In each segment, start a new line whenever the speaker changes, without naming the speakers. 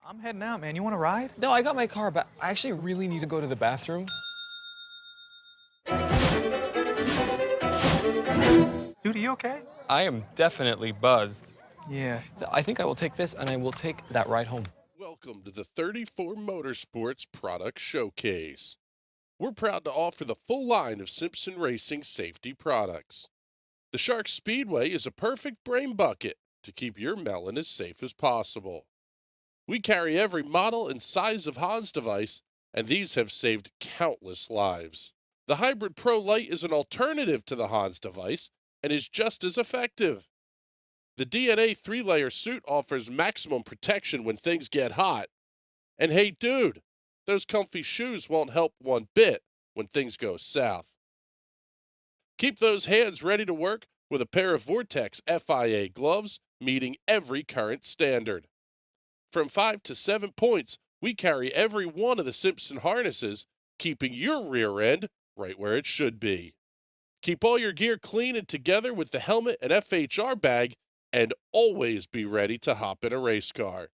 I'm heading out, man. You want to ride?
No, I got my car, but I actually really need to go to the bathroom.
Dude, are you okay?
I am definitely buzzed.
Yeah.
I think I will take this, and I will take that ride home.
Welcome to the 34 Motorsports Product Showcase. We're proud to offer the full line of Simpson Racing safety products. The Shark Speedway is a perfect brain bucket to keep your melon as safe as possible. We carry every model and size of Hans device, and these have saved countless lives. The Hybrid Pro Lite is an alternative to the Hans device and is just as effective. The DNA 3-layer suit offers maximum protection when things get hot. And hey, dude, those comfy shoes won't help one bit when things go south. Keep those hands ready to work with a pair of Vortex FIA gloves meeting every current standard. From 5 to 7 points, we carry every one of the Simpson harnesses, keeping your rear end right where it should be. Keep all your gear clean and together with the helmet and FHR bag, and always be ready to hop in a race car.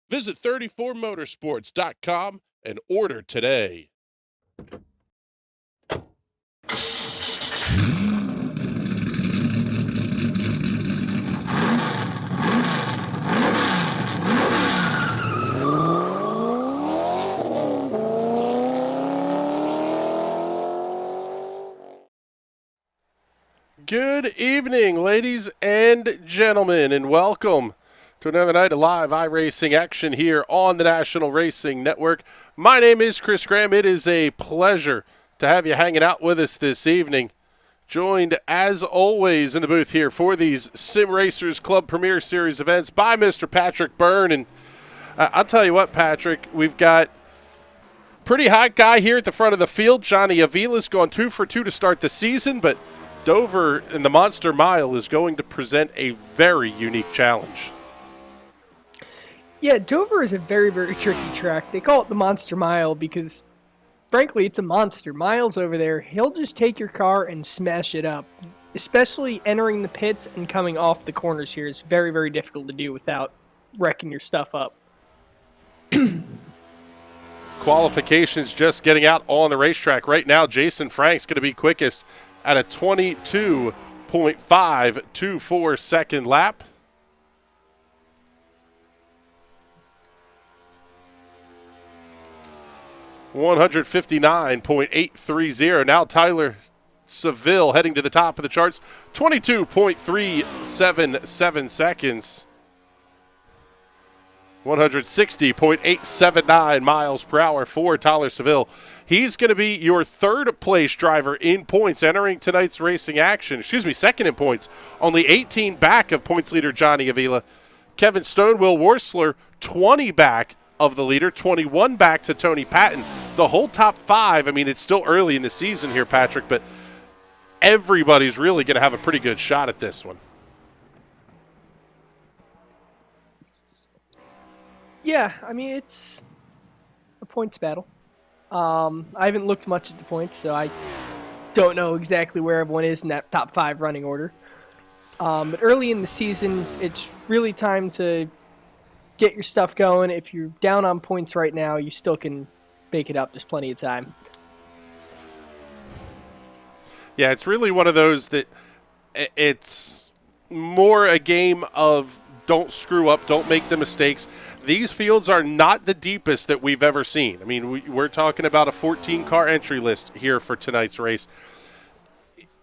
Visit 34motorsports.com and order today. Good evening, ladies and gentlemen, and welcome to another night of live iRacing action here on the National Racing Network. My name is Chris Graham. It is a pleasure to have you hanging out with us this evening. Joined, as always, in the booth here for these Sim Racers Club Premier Series events by Mr. Patrick Byrne. And I'll tell you what, Patrick, we've got pretty hot guy here at the front of the field. Johnny Avila's gone 2 for 2 to start the season, but Dover in the Monster Mile is going to present a very unique challenge.
Yeah, Dover is a very, very tricky track. They call it the Monster Mile because, frankly, it's a monster. Miles over there, he'll just take your car and smash it up. Especially entering the pits and coming off the corners here is very, very difficult to do without wrecking your stuff up.
Qualifications just getting out on the racetrack. Right now, Jason Frank's going to be quickest at a 22.524 second lap. $159.830. Now Tyler Seville heading to the top of the charts. 22.377 seconds. 160.879 miles per hour for Tyler Seville. He's going to be your third place driver in points entering tonight's racing action. Second in points. Only 18 back of points leader Johnny Avila. Kevin Stonewell Worsler, 20 back of the leader, 21 back to Tony Patton. The whole top 5, I mean, it's still early in the season here, Patrick, but everybody's really going to have a pretty good shot at this one.
Yeah, I mean, it's a points battle. I haven't looked much at the points, so I don't know exactly where everyone is in that top 5 running order. But early in the season, it's really time to get your stuff going. If you're down on points right now, you still can make it up. There's plenty of time.
Yeah, it's really one of those that it's more a game of don't screw up, don't make the mistakes. These fields are not the deepest that we've ever seen. I mean, we're talking about a 14-car entry list here for tonight's race.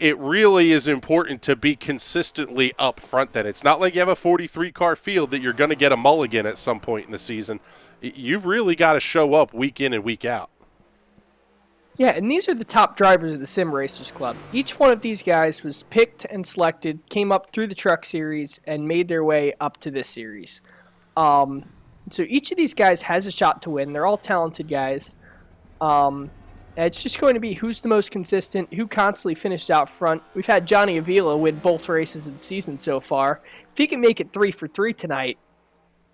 It really is important to be consistently up front then. It's not like you have a 43-car field that you're going to get a mulligan at some point in the season. You've really got to show up week in and week out.
Yeah, and these are the top drivers of the Sim Racers Club. Each one of these guys was picked and selected, came up through the truck series, and made their way up to this series. So each of these guys has a shot to win. They're all talented guys. It's just going to be who's the most consistent, who constantly finished out front. We've had Johnny Avila win both races of the season so far. If he can make it 3 for 3 tonight,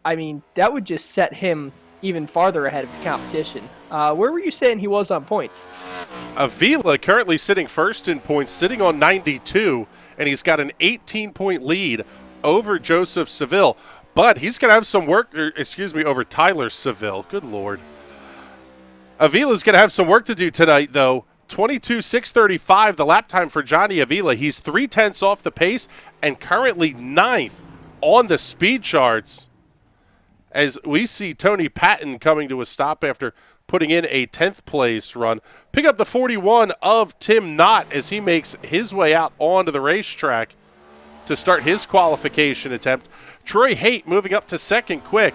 I mean, that would just set him even farther ahead of the competition. Where were you saying he was on points?
Avila currently sitting first in points, sitting on 92, and he's got an 18-point lead over Joseph Seville. but he's going to have some work, over Tyler Seville. Good Lord. Avila's going to have some work to do tonight, though. 22.635, the lap time for Johnny Avila. He's 0.3 off the pace and currently 9th on the speed charts, as we see Tony Patton coming to a stop after putting in a 10th place run. Pick up the 41 of Tim Knott as he makes his way out onto the racetrack to start his qualification attempt. Troy Haight moving up to second quick,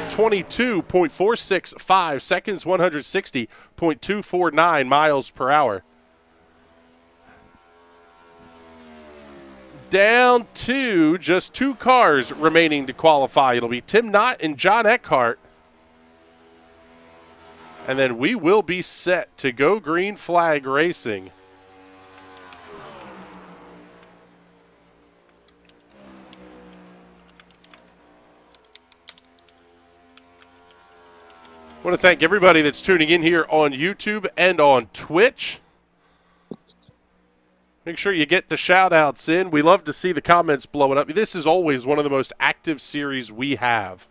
22.465 seconds, 160.249 miles per hour. Down to just 2 cars remaining to qualify. It'll be Tim Knott and John Eckhart. And then we will be set to go green flag racing. I want to thank everybody that's tuning in here on YouTube and on Twitch. Make sure you get the shout-outs in. We love to see the comments blowing up. This is always one of the most active series we have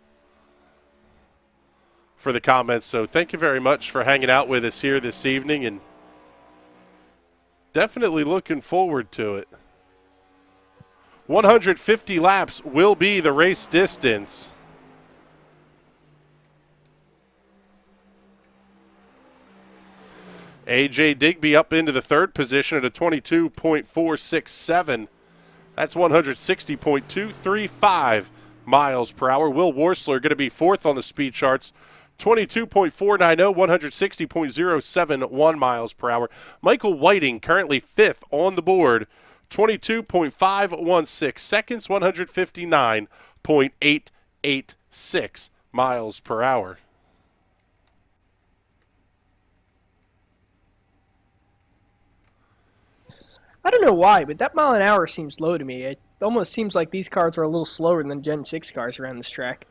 for the comments. So thank you very much for hanging out with us here this evening, and definitely looking forward to it. 150 laps will be the race distance. A.J. Digby up into the 3rd position at a 22.467. That's 160.235 miles per hour. Will Worsler going to be 4th on the speed charts, 22.490, 160.071 miles per hour. Michael Whiting currently 5th on the board, 22.516 seconds, 159.886 miles per hour.
I don't know why, but that mile an hour seems low to me. It almost seems like these cars are a little slower than Gen 6 cars around this track.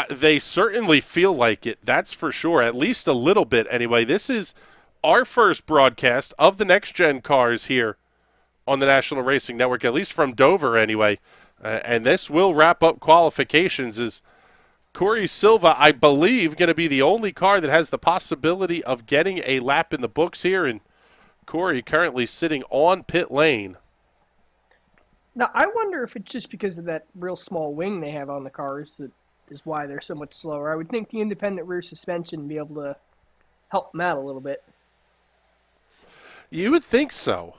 They certainly feel like it, that's for sure, at least a little bit anyway. This is our first broadcast of the next-gen cars here on the National Racing Network, at least from Dover anyway. And this will wrap up qualifications as Corey Silva, I believe, going to be the only car that has the possibility of getting a lap in the books here, and Corey currently sitting on pit lane.
Now, I wonder if it's just because of that real small wing they have on the cars that is why they're so much slower. I would think the independent rear suspension would be able to help them out a little bit.
You would think so.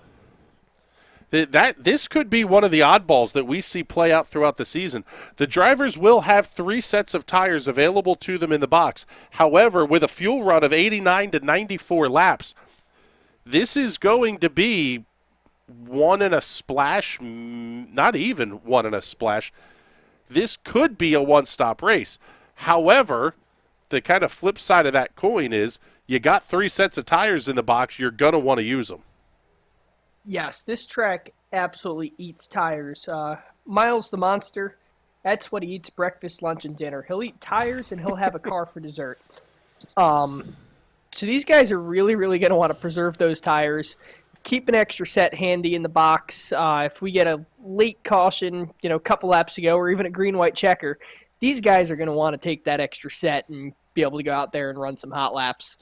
This could be one of the oddballs that we see play out throughout the season. The drivers will have 3 sets of tires available to them in the box. However, with a fuel run of 89 to 94 laps, this is going to be one and a splash, not even one and a splash. This could be a one-stop race. However, the kind of flip side of that coin is you got 3 sets of tires in the box, you're going to want to use them.
Yes, this track absolutely eats tires. Miles the Monster, that's what he eats breakfast, lunch, and dinner. He'll eat tires, and he'll have a car for dessert. So these guys are really, really going to want to preserve those tires, keep an extra set handy in the box. If we get a late caution, a couple laps ago, or even a green-white checker, these guys are going to want to take that extra set and be able to go out there and run some hot laps.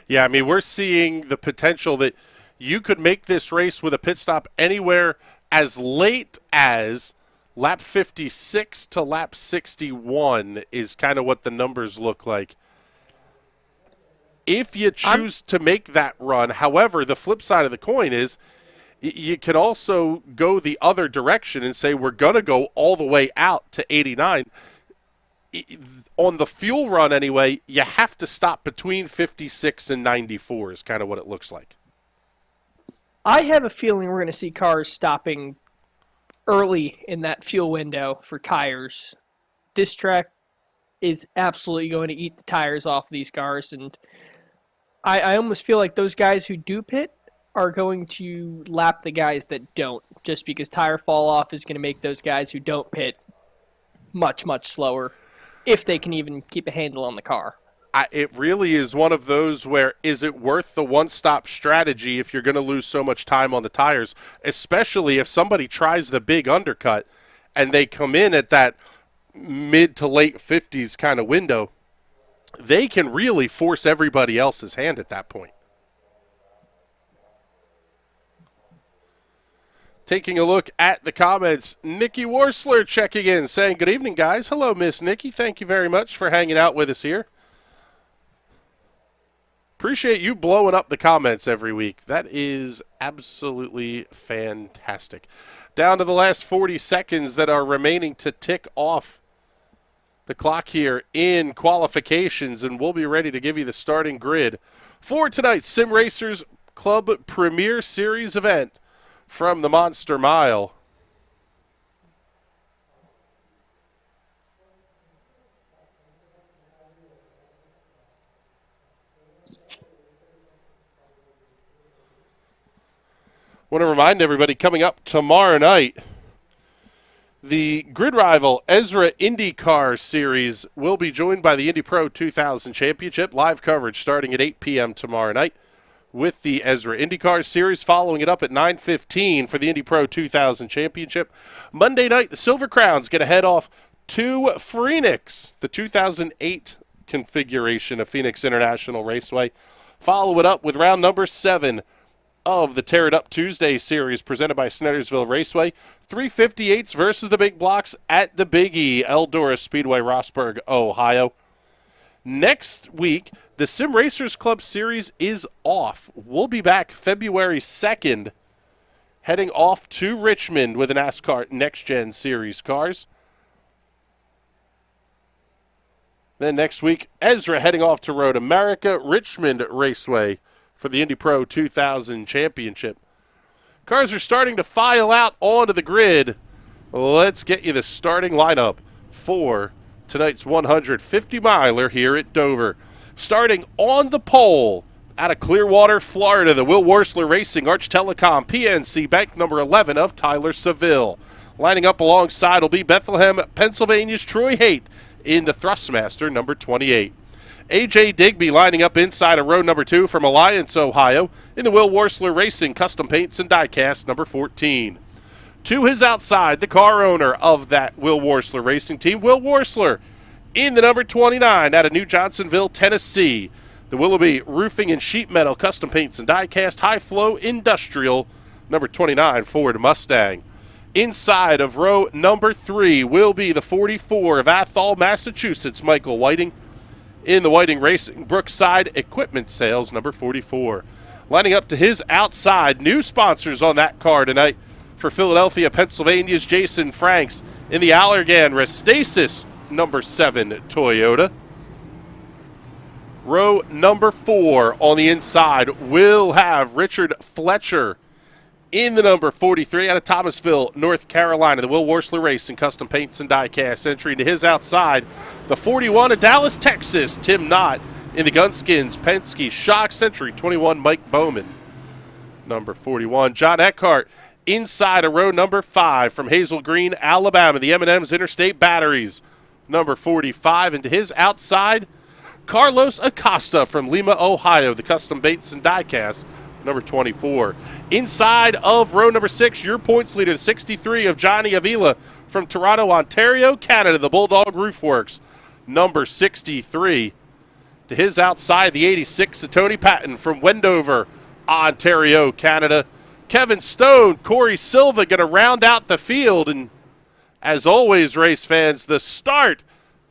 Yeah, I mean, we're seeing the potential that you could make this race with a pit stop anywhere as late as lap 56 to lap 61 is kind of what the numbers look like. If you choose to make that run, however, the flip side of the coin is you can also go the other direction and say we're going to go all the way out to 89. On the fuel run anyway, you have to stop between 56 and 94 is kind of what it looks like.
I have a feeling we're going to see cars stopping early in that fuel window for tires. This track is absolutely going to eat the tires off of these cars, and I almost feel like those guys who do pit are going to lap the guys that don't, just because tire fall off is going to make those guys who don't pit much, much slower, if they can even keep a handle on the car.
It really is one of those where, is it worth the one-stop strategy if you're going to lose so much time on the tires, especially if somebody tries the big undercut and they come in at that mid to late 50s kind of window, they can really force everybody else's hand at that point. Taking a look at the comments, Nikki Worsler checking in, saying, good evening, guys. Hello, Miss Nikki. Thank you very much for hanging out with us here. Appreciate you blowing up the comments every week. That is absolutely fantastic. Down to the last 40 seconds that are remaining to tick off the clock here in qualifications, and we'll be ready to give you the starting grid for tonight's Sim Racers Club Premier Series event from the Monster Mile. Want to remind everybody, coming up tomorrow night, the Grid Rival Ezra IndyCar Series will be joined by the Indy Pro 2000 Championship. Live coverage starting at 8 p.m. tomorrow night with the Ezra IndyCar Series, following it up at 9:15 for the Indy Pro 2000 Championship. Monday night, the Silver Crown's going to head off to Phoenix, the 2008 configuration of Phoenix International Raceway. Follow it up with round number 7 of the Tear It Up Tuesday series presented by Snedersville Raceway. 358s versus the big blocks at the Big E, Eldora Speedway, Rossburg, Ohio. Next week, the Sim Racers Club series is off. We'll be back February 2nd, heading off to Richmond with the NASCAR Next Gen Series cars. Then next week, Ezra heading off to Road America, Richmond Raceway for the Indy Pro 2000 Championship. Cars are starting to file out onto the grid. Let's get you the starting lineup for tonight's 150-miler here at Dover. Starting on the pole out of Clearwater, Florida, the Will Worsler Racing Arch Telecom PNC Bank number 11 of Tyler Seville. Lining up alongside will be Bethlehem, Pennsylvania's Troy Haight in the Thrustmaster number 28. A.J. Digby lining up inside of row number 2 from Alliance, Ohio, in the Will Worsler Racing Custom Paints and Diecast number 14. To his outside, the car owner of that Will Worsler Racing team, Will Worsler, in the number 29 out of New Johnsonville, Tennessee, the Willoughby Roofing and Sheet Metal Custom Paints and Diecast High Flow Industrial number 29 Ford Mustang. Inside of row number 3 will be the 44 of Athol, Massachusetts, Michael Whiting, in the Whiting Racing Brookside Equipment Sales number 44. Lining up to his outside, new sponsors on that car tonight for Philadelphia, Pennsylvania's Jason Franks in the Allergan Restasis number 7 Toyota. Row number 4 on the inside will have Richard Fletcher in the number 43 out of Thomasville, North Carolina, the Will Worsler Racing Custom Paints and Diecast. Entry to his outside, the 41 of Dallas, Texas, Tim Knott in the Gunskins Penske Shock Century 21 Mike Bowman. Number 41, John Eckhart inside of row number 5 from Hazel Green, Alabama, the M&M's Interstate Batteries. Number 45, and to his outside, Carlos Acosta from Lima, Ohio, the Custom Paints and Diecast number 24. Inside of row number 6, your points leader, the 63 of Johnny Avila from Toronto, Ontario, Canada, the Bulldog Roofworks, number 63. To his outside, the 86 of Tony Patton from Wendover, Ontario, Canada. Kevin Stone, Corey Silva going to round out the field. And as always, race fans, the start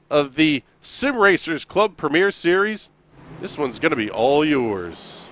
of the Sim Racers Club Premier Series. This one's going to be all yours.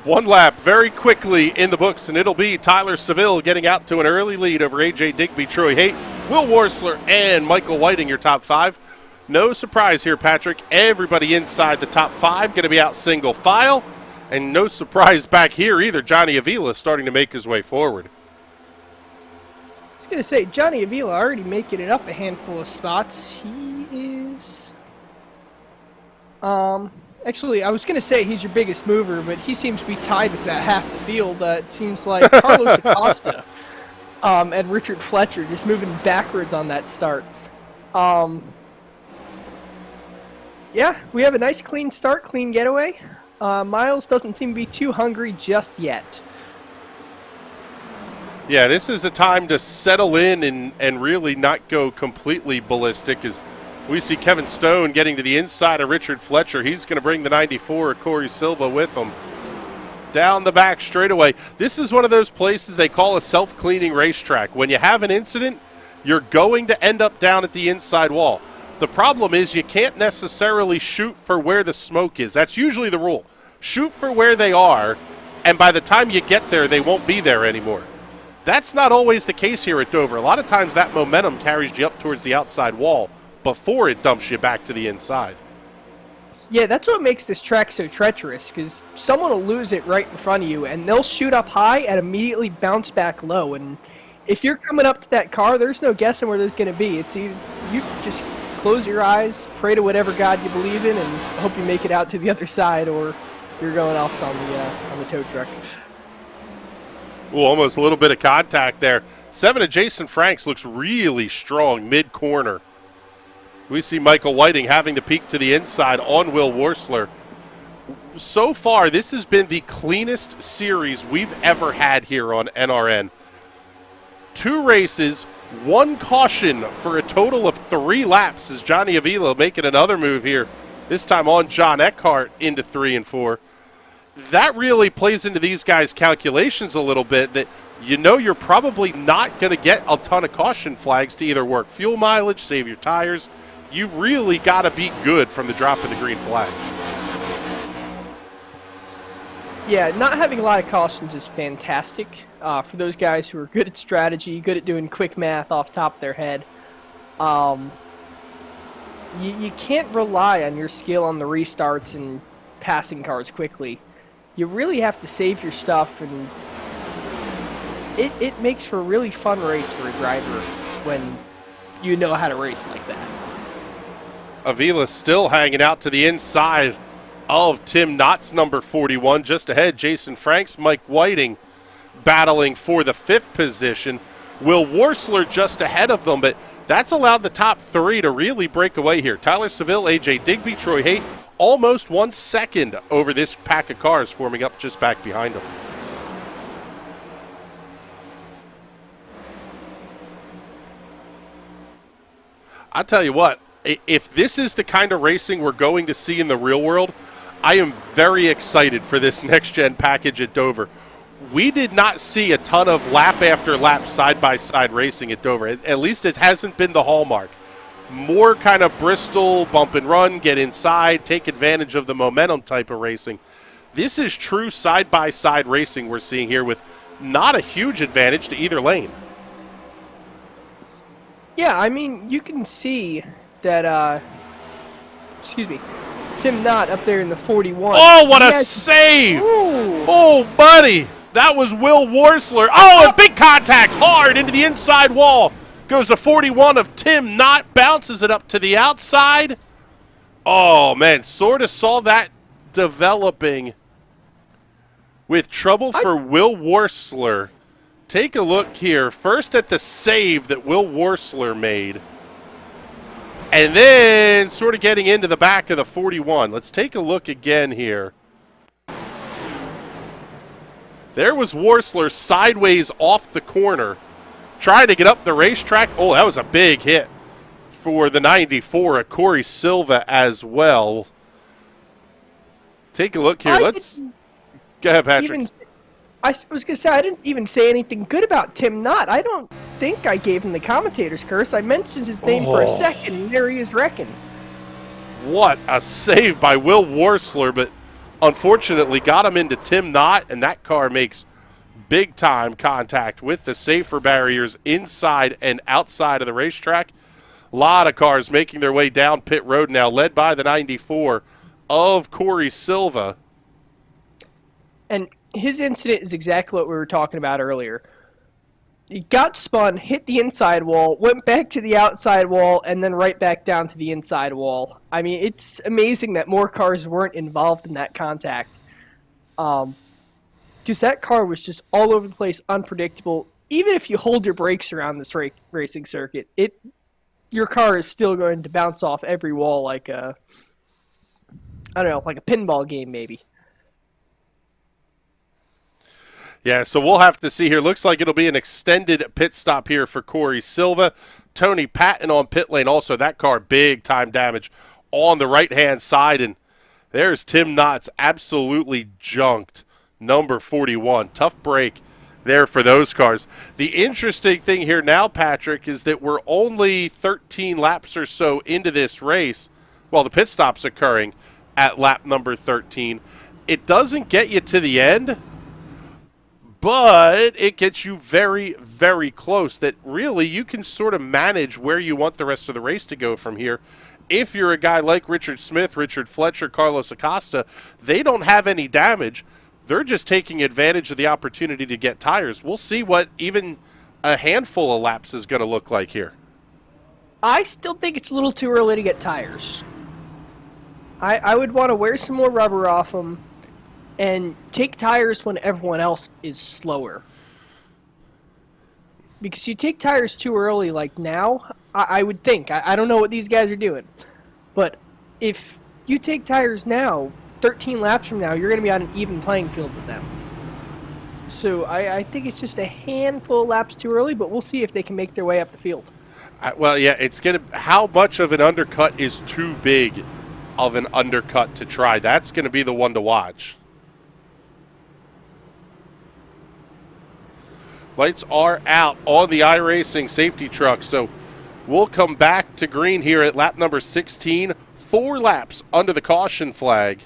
One lap very quickly in the books, and it'll be Tyler Seville getting out to an early lead over A.J. Digby, Troy Haight, Will Worsler, and Michael Whiting, your top 5. No surprise here, Patrick. Everybody inside the top 5 going to be out single file, and no surprise back here either. Johnny Avila starting to make his way forward.
I was going to say, Johnny Avila already making it up a handful of spots. He is Actually, I was going to say he's your biggest mover, but he seems to be tied with that half the field. It seems like Carlos Acosta and Richard Fletcher just moving backwards on that start. Yeah, we have a nice clean start, clean getaway. Miles doesn't seem to be too hungry just yet.
Yeah, this is a time to settle in and really not go completely ballistic, as we see Kevin Stone getting to the inside of Richard Fletcher. He's going to bring the 94, Corey Silva, with him. Down the back straightaway. This is one of those places they call a self-cleaning racetrack. When you have an incident, you're going to end up down at the inside wall. The problem is you can't necessarily shoot for where the smoke is. That's usually the rule. Shoot for where they are, and by the time you get there, they won't be there anymore. That's not always the case here at Dover. A lot of times that momentum carries you up towards the outside wall before it dumps you back to the inside.
Yeah, that's what makes this track so treacherous, because someone will lose it right in front of you, and they'll shoot up high and immediately bounce back low. And if you're coming up to that car, there's no guessing where there's going to be. It's either you just close your eyes, pray to whatever God you believe in, and hope you make it out to the other side, or you're going off on the tow truck.
Ooh, almost a little bit of contact there. 7 of Jason Franks looks really strong mid-corner. We see Michael Whiting having to peek to the inside on Will Worsler. So far, this has been the cleanest series we've ever had here on NRN. 2 races, 1 caution for a total of 3 laps as Johnny Avila making another move here, this time on John Eckhart into 3 and 4. That really plays into these guys' calculations a little bit, that you know you're probably not going to get a ton of caution flags to either work fuel mileage, save your tires. You've really got to be good from the drop of the green flag.
Yeah, not having a lot of cautions is fantastic for those guys who are good at strategy, good at doing quick math off the top of their head. You can't rely on your skill on the restarts and passing cars quickly. You really have to save your stuff, and it makes for a really fun race for a driver when you know how to race like that.
Avila still hanging out to the inside of Tim Knott's number 41. Just ahead, Jason Franks, Mike Whiting battling for the 5th position. Will Worsler just ahead of them, but that's allowed the top 3 to really break away here. Tyler Seville, AJ Digby, Troy Haight, almost 1 second over this pack of cars forming up just back behind them. I'll tell you what, if this is the kind of racing we're going to see in the real world, I am very excited for this next-gen package at Dover. We did not see a ton of lap after lap side-by-side racing at Dover. At least it hasn't been the hallmark. More kind of Bristol, bump and run, get inside, take advantage of the momentum type of racing. This is true side-by-side racing we're seeing here with not a huge advantage to either lane.
Yeah, I mean, you can see that, Tim Knott up there in the 41.
Oh, what a save!
Ooh.
Oh, buddy! That was Will Worsler. Oh, a big contact, hard into the inside wall. Goes to 41 of Tim Knott, bounces it up to the outside. Oh, man, sort of saw that developing with trouble for Will Worsler. Take a look here. First at the save that Will Worsler made. And then sort of getting into the back of the 41. Let's take a look again here. There was Worsler sideways off the corner, trying to get up the racetrack. Oh, that was a big hit for the 94 at Corey Silva as well. Take a look here. Go ahead, Patrick.
I was going to say, I didn't even say anything good about Tim Knott. I don't think I gave him the commentator's curse. I mentioned his name for a second, and there he is wrecking.
What a save by Will Worsler, but unfortunately got him into Tim Knott, and that car makes big-time contact with the safer barriers inside and outside of the racetrack. A lot of cars making their way down pit road now, led by the 94 of Corey Silva.
And his incident is exactly what we were talking about earlier. He got spun, hit the inside wall, went back to the outside wall, and then right back down to the inside wall. I mean, it's amazing that more cars weren't involved in that contact. Because that car was just all over the place, unpredictable. Even if you hold your brakes around this racing circuit, your car is still going to bounce off every wall like a, I don't know, like a pinball game maybe.
Yeah, so we'll have to see here. Looks like it'll be an extended pit stop here for Corey Silva. Tony Patton on pit lane. Also, that car, big time damage on the right-hand side. And there's Tim Knotts, absolutely junked, number 41. Tough break there for those cars. The interesting thing here now, Patrick, is that we're only 13 laps or so into this race. Well, the pit stop's occurring at lap number 13. It doesn't get you to the end, but it gets you very, very close, that really you can sort of manage where you want the rest of the race to go from here. If you're a guy like Richard Smith, Richard Fletcher, Carlos Acosta, they don't have any damage. They're just taking advantage of the opportunity to get tires. We'll see what even a handful of laps is going to look like here.
I still think it's a little too early to get tires. I would want to wear some more rubber off them and take tires when everyone else is slower. Because you take tires too early, like now, I would think. I don't know what these guys are doing. But if you take tires now, 13 laps from now, you're going to be on an even playing field with them. So I think it's just a handful of laps too early, but we'll see if they can make their way up the field.
Well, yeah, it's going to. How much of an undercut is too big of an undercut to try? That's going to be the one to watch. Lights are out on the iRacing safety truck, so we'll come back to green here at lap number 16. 4 laps under the caution flag.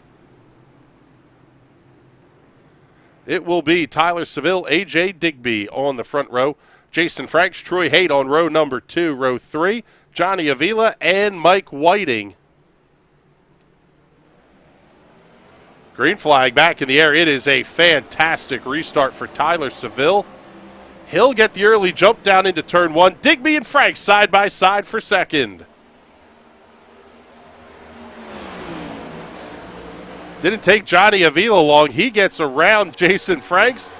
It will be Tyler Seville, A.J. Digby on the front row, Jason Franks, Troy Haight on row number 2, row 3, Johnny Avila, and Mike Whiting. Green flag back in the air. It is a fantastic restart for Tyler Seville. He'll get the early jump down into turn 1. Digby and Franks side by side for second. Didn't take Johnny Avila long. He gets around Jason Franks.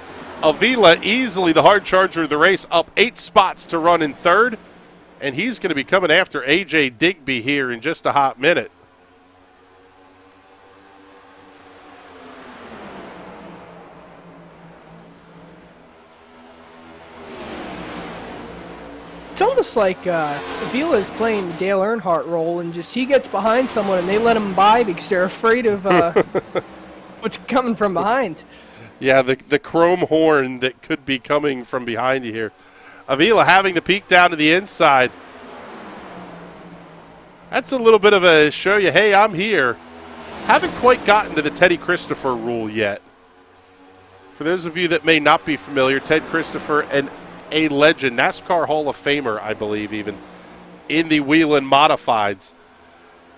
Avila, easily the hard charger of the race, up 8 spots to run in third. And he's going to be coming after A.J. Digby here in just a hot minute.
It's almost like Avila is playing the Dale Earnhardt role, and just he gets behind someone and they let him by because they're afraid of what's coming from behind.
Yeah, the chrome horn that could be coming from behind you here. Avila having the peek down to the inside. That's a little bit of a show you, hey, I'm here. Haven't quite gotten to the Teddy Christopher rule yet. For those of you that may not be familiar, Ted Christopher, and a legend, NASCAR Hall of Famer, I believe, even in the Whelen Modifieds.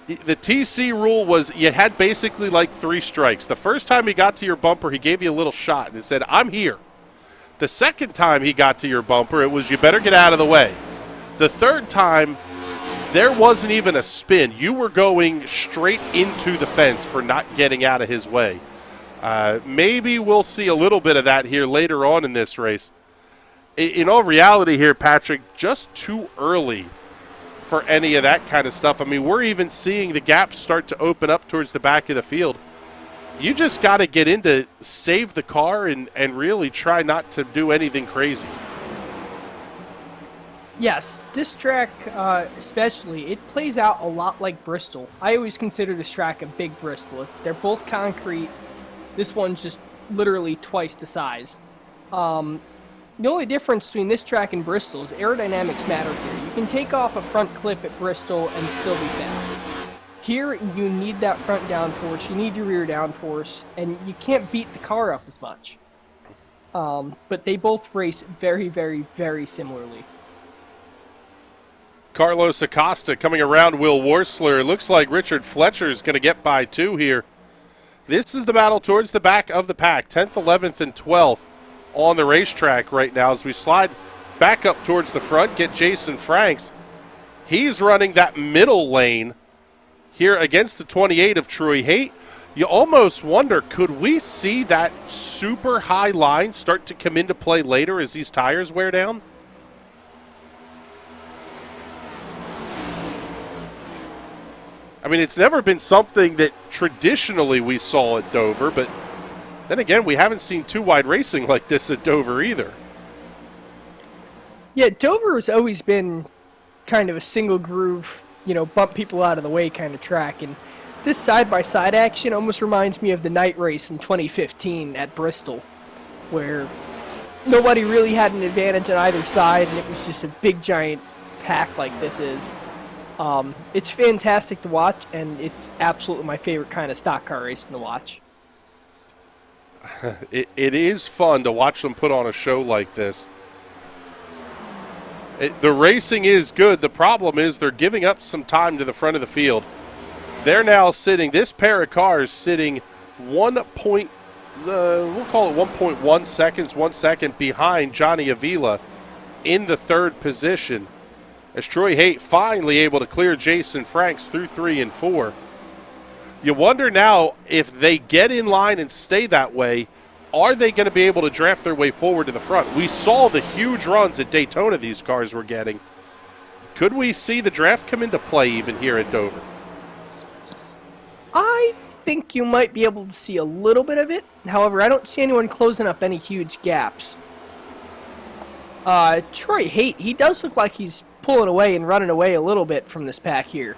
The TC rule was you had basically like 3 strikes. The first time he got to your bumper, he gave you a little shot and said, I'm here. The second time he got to your bumper, it was you better get out of the way. The third time, there wasn't even a spin. You were going straight into the fence for not getting out of his way. Maybe we'll see a little bit of that here later on in this race. In all reality here, Patrick, just too early for any of that kind of stuff. I mean, we're even seeing the gaps start to open up towards the back of the field. You just got to get in to save the car and really try not to do anything crazy.
Yes, this track especially, it plays out a lot like Bristol. I always consider this track a big Bristol. They're both concrete. This one's just literally twice the size. The only difference between this track and Bristol is aerodynamics matter here. You can take off a front clip at Bristol and still be fast. Here, you need that front downforce, you need your rear downforce, and you can't beat the car up as much. But they both race very, very, very similarly.
Carlos Acosta coming around Will Worsler. It looks like Richard Fletcher is going to get by 2 here. This is the battle towards the back of the pack, 10th, 11th, and 12th on the racetrack right now as we slide back up towards the front, get Jason Franks. He's running that middle lane here against the 28 of Troy Haight. You almost wonder, could we see that super high line start to come into play later as these tires wear down? I mean, it's never been something that traditionally we saw at Dover, but then again, we haven't seen too wide racing like this at Dover either.
Yeah, Dover has always been kind of a single groove, bump people out of the way kind of track, and this side-by-side action almost reminds me of the night race in 2015 at Bristol, where nobody really had an advantage on either side, and it was just a big, giant pack like this is. It's fantastic to watch, and it's absolutely my favorite kind of stock car racing to watch.
It is fun to watch them put on a show like this. The racing is good. The problem is they're giving up some time to the front of the field. They're now sitting, this pair of cars sitting we'll call it 1.1 seconds, 1 second behind Johnny Avila in the third position, as Troy Haight finally able to clear Jason Franks through 3 and 4. You wonder now, if they get in line and stay that way, are they going to be able to draft their way forward to the front? We saw the huge runs at Daytona these cars were getting. Could we see the draft come into play even here at Dover?
I think you might be able to see a little bit of it. However, I don't see anyone closing up any huge gaps. Troy Haight, he does look like he's pulling away and running away a little bit from this pack here.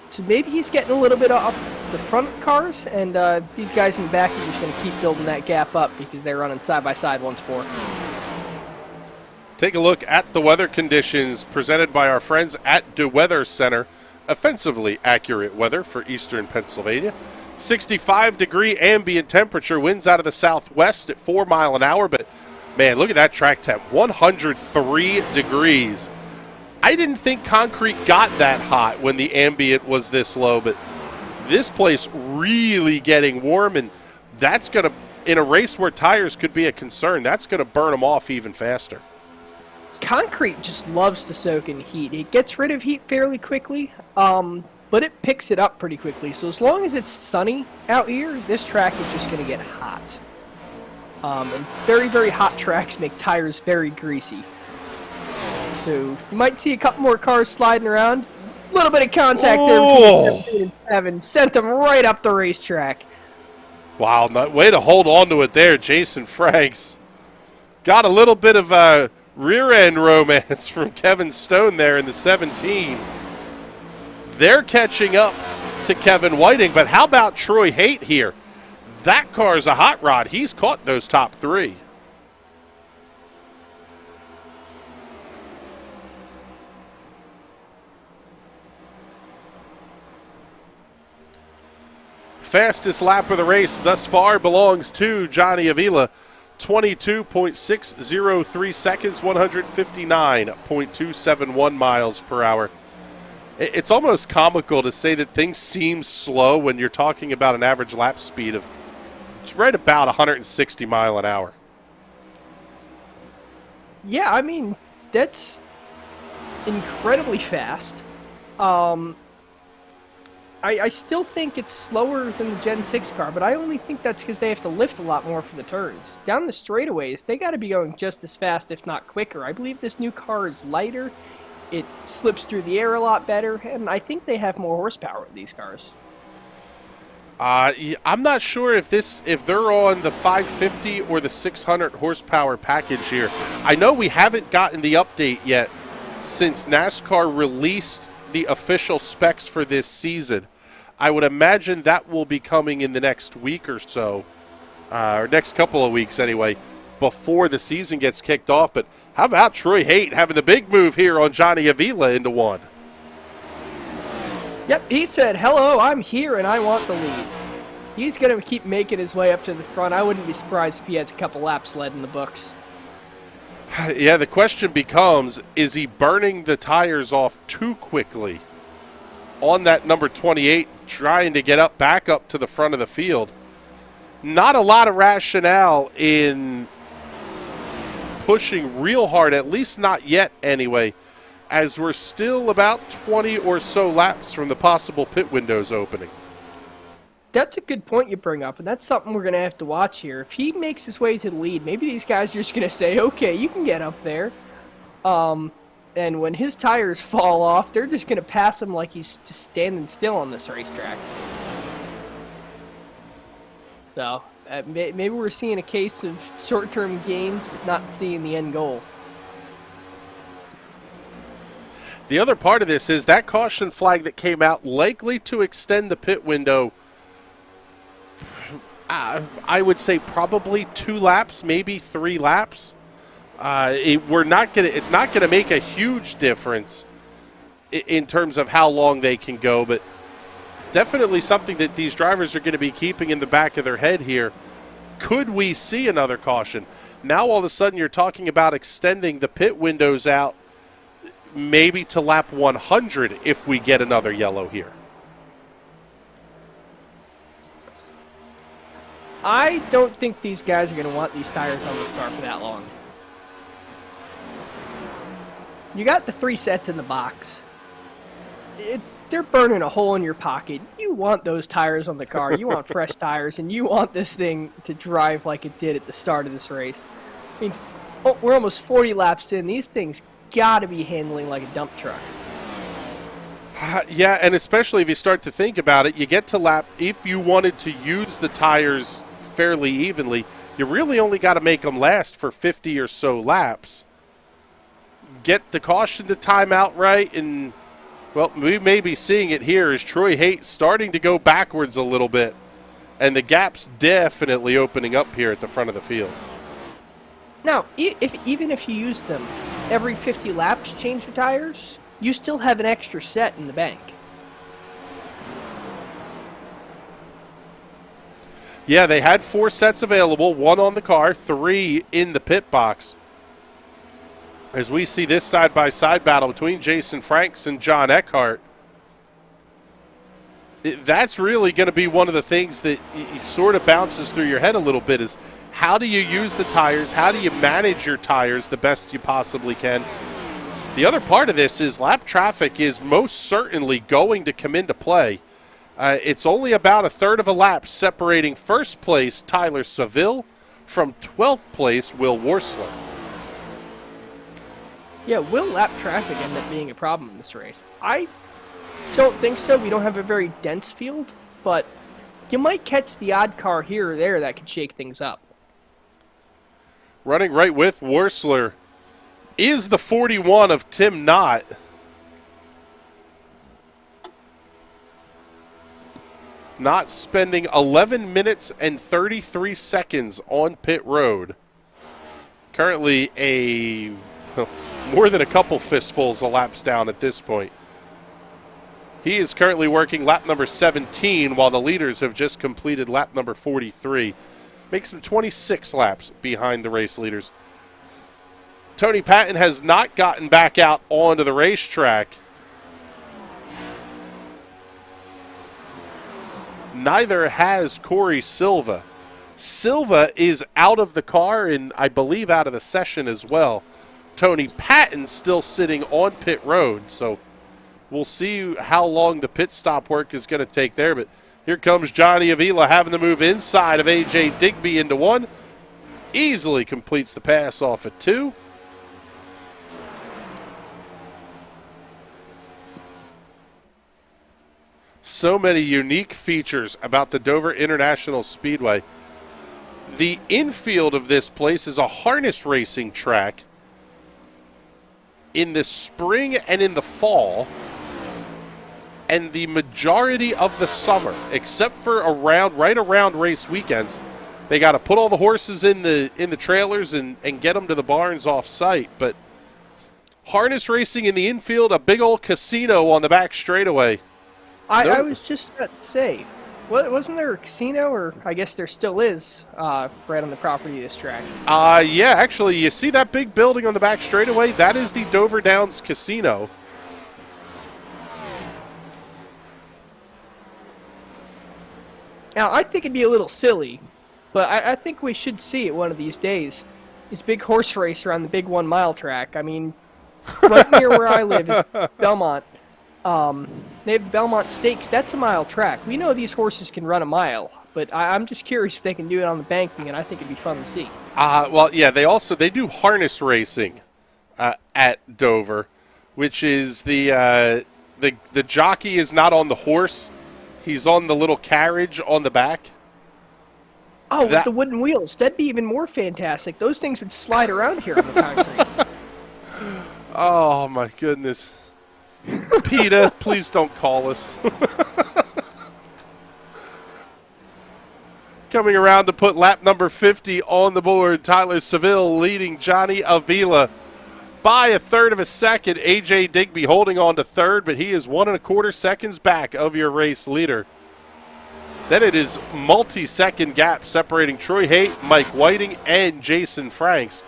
So maybe he's getting a little bit off the front cars, and these guys in the back are just going to keep building that gap up because they're running side by side once more.
Take a look at the weather conditions presented by our friends at the Weather Center. Offensively accurate weather for eastern Pennsylvania. 65-degree ambient temperature, winds out of the southwest at 4 miles an hour, but man, look at that track temp, 103 degrees. I didn't think concrete got that hot when the ambient was this low, but this place really getting warm, and that's going to, in a race where tires could be a concern, that's going to burn them off even faster.
Concrete just loves to soak in heat. It gets rid of heat fairly quickly, but it picks it up pretty quickly. So as long as it's sunny out here, this track is just going to get hot. And very, very hot tracks make tires very greasy. So you might see a couple more cars sliding around. A little bit of contact there between 17 and 7. Sent them right up the racetrack.
Wow, way to hold on to it there, Jason Franks. Got a little bit of rear-end romance from Kevin Stone there in the 17. They're catching up to Kevin Whiting, but how about Troy Haight here? That car's a hot rod. He's caught those top 3. Fastest lap of the race thus far belongs to Johnny Avila. 22.603 seconds, 159.271 miles per hour. It's almost comical to say that things seem slow when you're talking about an average lap speed of right about 160 miles an hour.
Yeah, I mean, that's incredibly fast. I still think it's slower than the Gen 6 car, but I only think that's because they have to lift a lot more for the turns. Down the straightaways, they got to be going just as fast, if not quicker. I believe this new car is lighter, it slips through the air a lot better, and I think they have more horsepower with these cars.
I'm not sure if they're on the 550 or the 600 horsepower package here. I know we haven't gotten the update yet since NASCAR released the official specs for this season. I would imagine that will be coming in the next week or so, or next couple of weeks anyway, before the season gets kicked off. But how about Troy Haight having the big move here on Johnny Avila into 1?
Yep, he said, hello, I'm here and I want the lead. He's going to keep making his way up to the front. I wouldn't be surprised if he has a couple laps led in the books.
Yeah, the question becomes, is he burning the tires off too quickly on that number 28, trying to get back up to the front of the field? Not a lot of rationale in pushing real hard, at least not yet anyway, as we're still about 20 or so laps from the possible pit windows opening.
That's a good point you bring up, and that's something we're going to have to watch here. If he makes his way to the lead, maybe these guys are just going to say, okay, you can get up there. And when his tires fall off, they're just going to pass him like he's just standing still on this racetrack. So maybe we're seeing a case of short-term gains, but not seeing the end goal.
The other part of this is that caution flag that came out likely to extend the pit window. I would say probably 2 laps, maybe 3 laps. It's not gonna make a huge difference in terms of how long they can go, but definitely something that these drivers are going to be keeping in the back of their head here. Could we see another caution? Now all of a sudden you're talking about extending the pit windows out maybe to lap 100 if we get another yellow here.
I don't think these guys are going to want these tires on this car for that long. You got the 3 sets in the box. They're burning a hole in your pocket. You want those tires on the car. You want fresh tires, and you want this thing to drive like it did at the start of this race. I mean, we're almost 40 laps in. These things got to be handling like a dump truck.
Yeah, and especially if you start to think about it, you get to lap, if you wanted to use the tires fairly evenly, you really only got to make them last for 50 or so laps. Get the caution to time out right, and, well, we may be seeing it here as Troy Haight starting to go backwards a little bit, and the gap's definitely opening up here at the front of the field.
Now, even if you use them every 50 laps, change your tires, you still have an extra set in the bank.
Yeah, they had 4 sets available, 1 on the car, 3 in the pit box. As we see this side-by-side battle between Jason Franks and John Eckhart, that's really going to be one of the things that sort of bounces through your head a little bit is how do you use the tires? How do you manage your tires the best you possibly can? The other part of this is lap traffic is most certainly going to come into play. It's only about 1/3 of a lap separating first place Tyler Seville from 12th place Will Worsler.
Yeah, will lap traffic end up being a problem in this race? I don't think so. We don't have a very dense field, but you might catch the odd car here or there that could shake things up.
Running right with Worsler is the 41 of Tim Knott. Knott spending 11 minutes and 33 seconds on pit road. Currently more than a couple fistfuls of laps down at this point. He is currently working lap number 17 while the leaders have just completed lap number 43. Makes him 26 laps behind the race leaders. Tony Patton has not gotten back out onto the racetrack. Neither has Corey Silva. Silva is out of the car and I believe out of the session as well. Tony Patton still sitting on pit road, so we'll see how long the pit stop work is going to take there. But here comes Johnny Avila having to move inside of A.J. Digby into 1. Easily completes the pass off at 2. So many unique features about the Dover International Speedway. The infield of this place is a harness racing track. In the spring and in the fall, and the majority of the summer, except for right around race weekends, they got to put all the horses in the trailers and get them to the barns off site. But harness racing in the infield, a big old casino on the back straightaway.
I was just about to say, wasn't there a casino, or I guess there still is, right on the property of this track?
Yeah, actually, you see that big building on the back straightaway? That is the Dover Downs Casino.
Now, I think it'd be a little silly, but I think we should see it one of these days. this big horse race around the big 1 mile track. I mean, right near where I live is Belmont. They have the Belmont Stakes. That's a mile track. We know these horses can run a mile, but I'm just curious if they can do it on the banking, and I think it'd be fun to see.
Well, yeah, they do harness racing at Dover, which is the jockey is not on the horse. He's on the little carriage on the back.
Oh, with the wooden wheels. That'd be even more fantastic. Those things would slide around here on the concrete.
Oh, my goodness. PETA, please don't call us. Coming around to put lap number 50 on the board, Tyler Seville leading Johnny Avila by a third of a second. AJ Digby holding on to third, but he is 1 1/4 seconds back of your race leader. Then it is multi-second gap separating Troy Haight, Mike Whiting, and Jason Franks.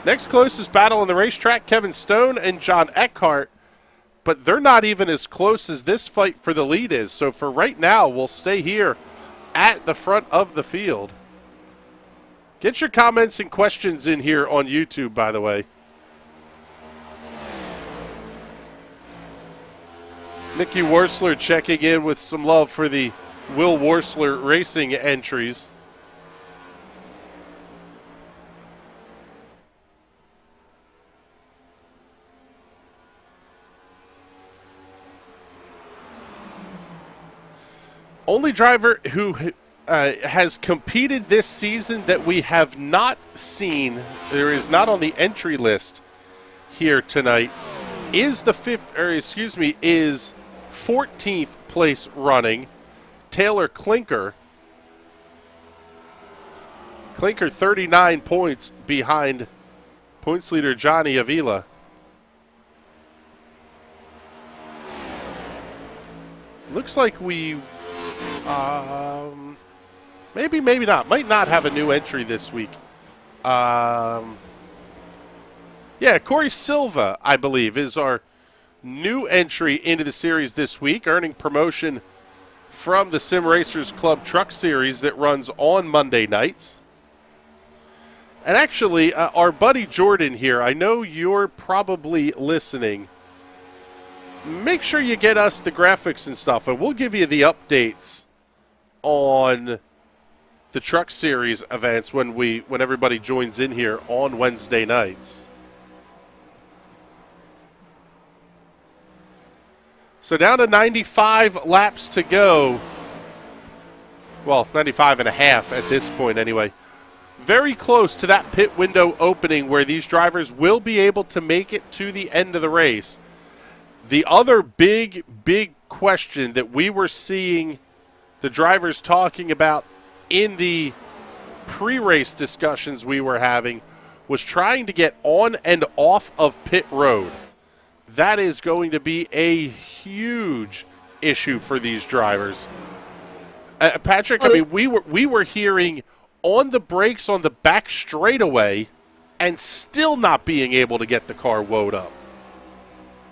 Next closest battle on the racetrack, Kevin Stone and John Eckhart, but they're not even as close as this fight for the lead is. So for right now, we'll stay here at the front of the field. Get your comments and questions in here on YouTube, by the way. Nikki Worsler checking in with some love for the Will Worsler Racing entries. Only driver who has competed this season that we have not seen, there is not on the entry list here tonight, is is 14th place running Taylor Klinker. Klinker 39 points behind points leader Johnny Avila. Looks like we maybe not. Might not have a new entry this week. Yeah, Corey Silva, I believe, is our new entry into the series this week, earning promotion from the Sim Racers Club Truck Series that runs on Monday nights. And actually, our buddy Jordan here, I know you're probably listening. Make sure you get us the graphics and stuff, and we'll give you the updates on the Truck Series events when everybody joins in here on Wednesday nights. So down to 95 laps to go. Well, 95 and a half at this point anyway. Very close to that pit window opening where these drivers will be able to make it to the end of the race. The other big question that we were seeing the drivers talking about in the pre-race discussions we were having was trying to get on and off of pit road. That is going to be a huge issue for these drivers. Patrick, I mean, we were hearing on the brakes on the back straightaway and still not being able to get the car woed up.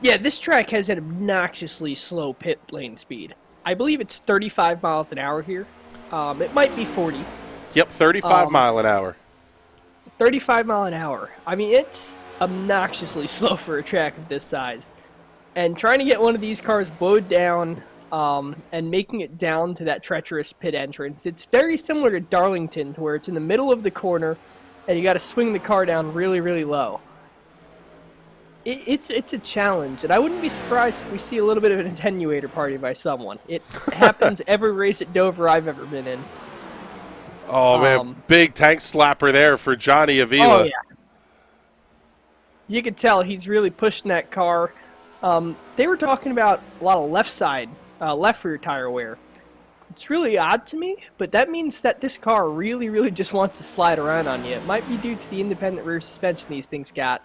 Yeah, this track has an obnoxiously slow pit lane speed. I believe it's 35 miles an hour here. It might be 40.
Yep, 35 mile an hour.
35 mile an hour. I mean, it's obnoxiously slow for a track of this size. And trying to get one of these cars bowed down and making it down to that treacherous pit entrance, it's very similar to Darlington, to where it's in the middle of the corner and you got to swing the car down really, really low. It's a challenge, and I wouldn't be surprised if we see a little bit of an attenuator party by someone. It happens every race at Dover I've ever been in.
Oh, man, big tank slapper there for Johnny Avila.
Oh, yeah. You could tell he's really pushing that car. They were talking about a lot of left rear tire wear. It's really odd to me, but that means that this car really, really just wants to slide around on you. It might be due to the independent rear suspension these things got.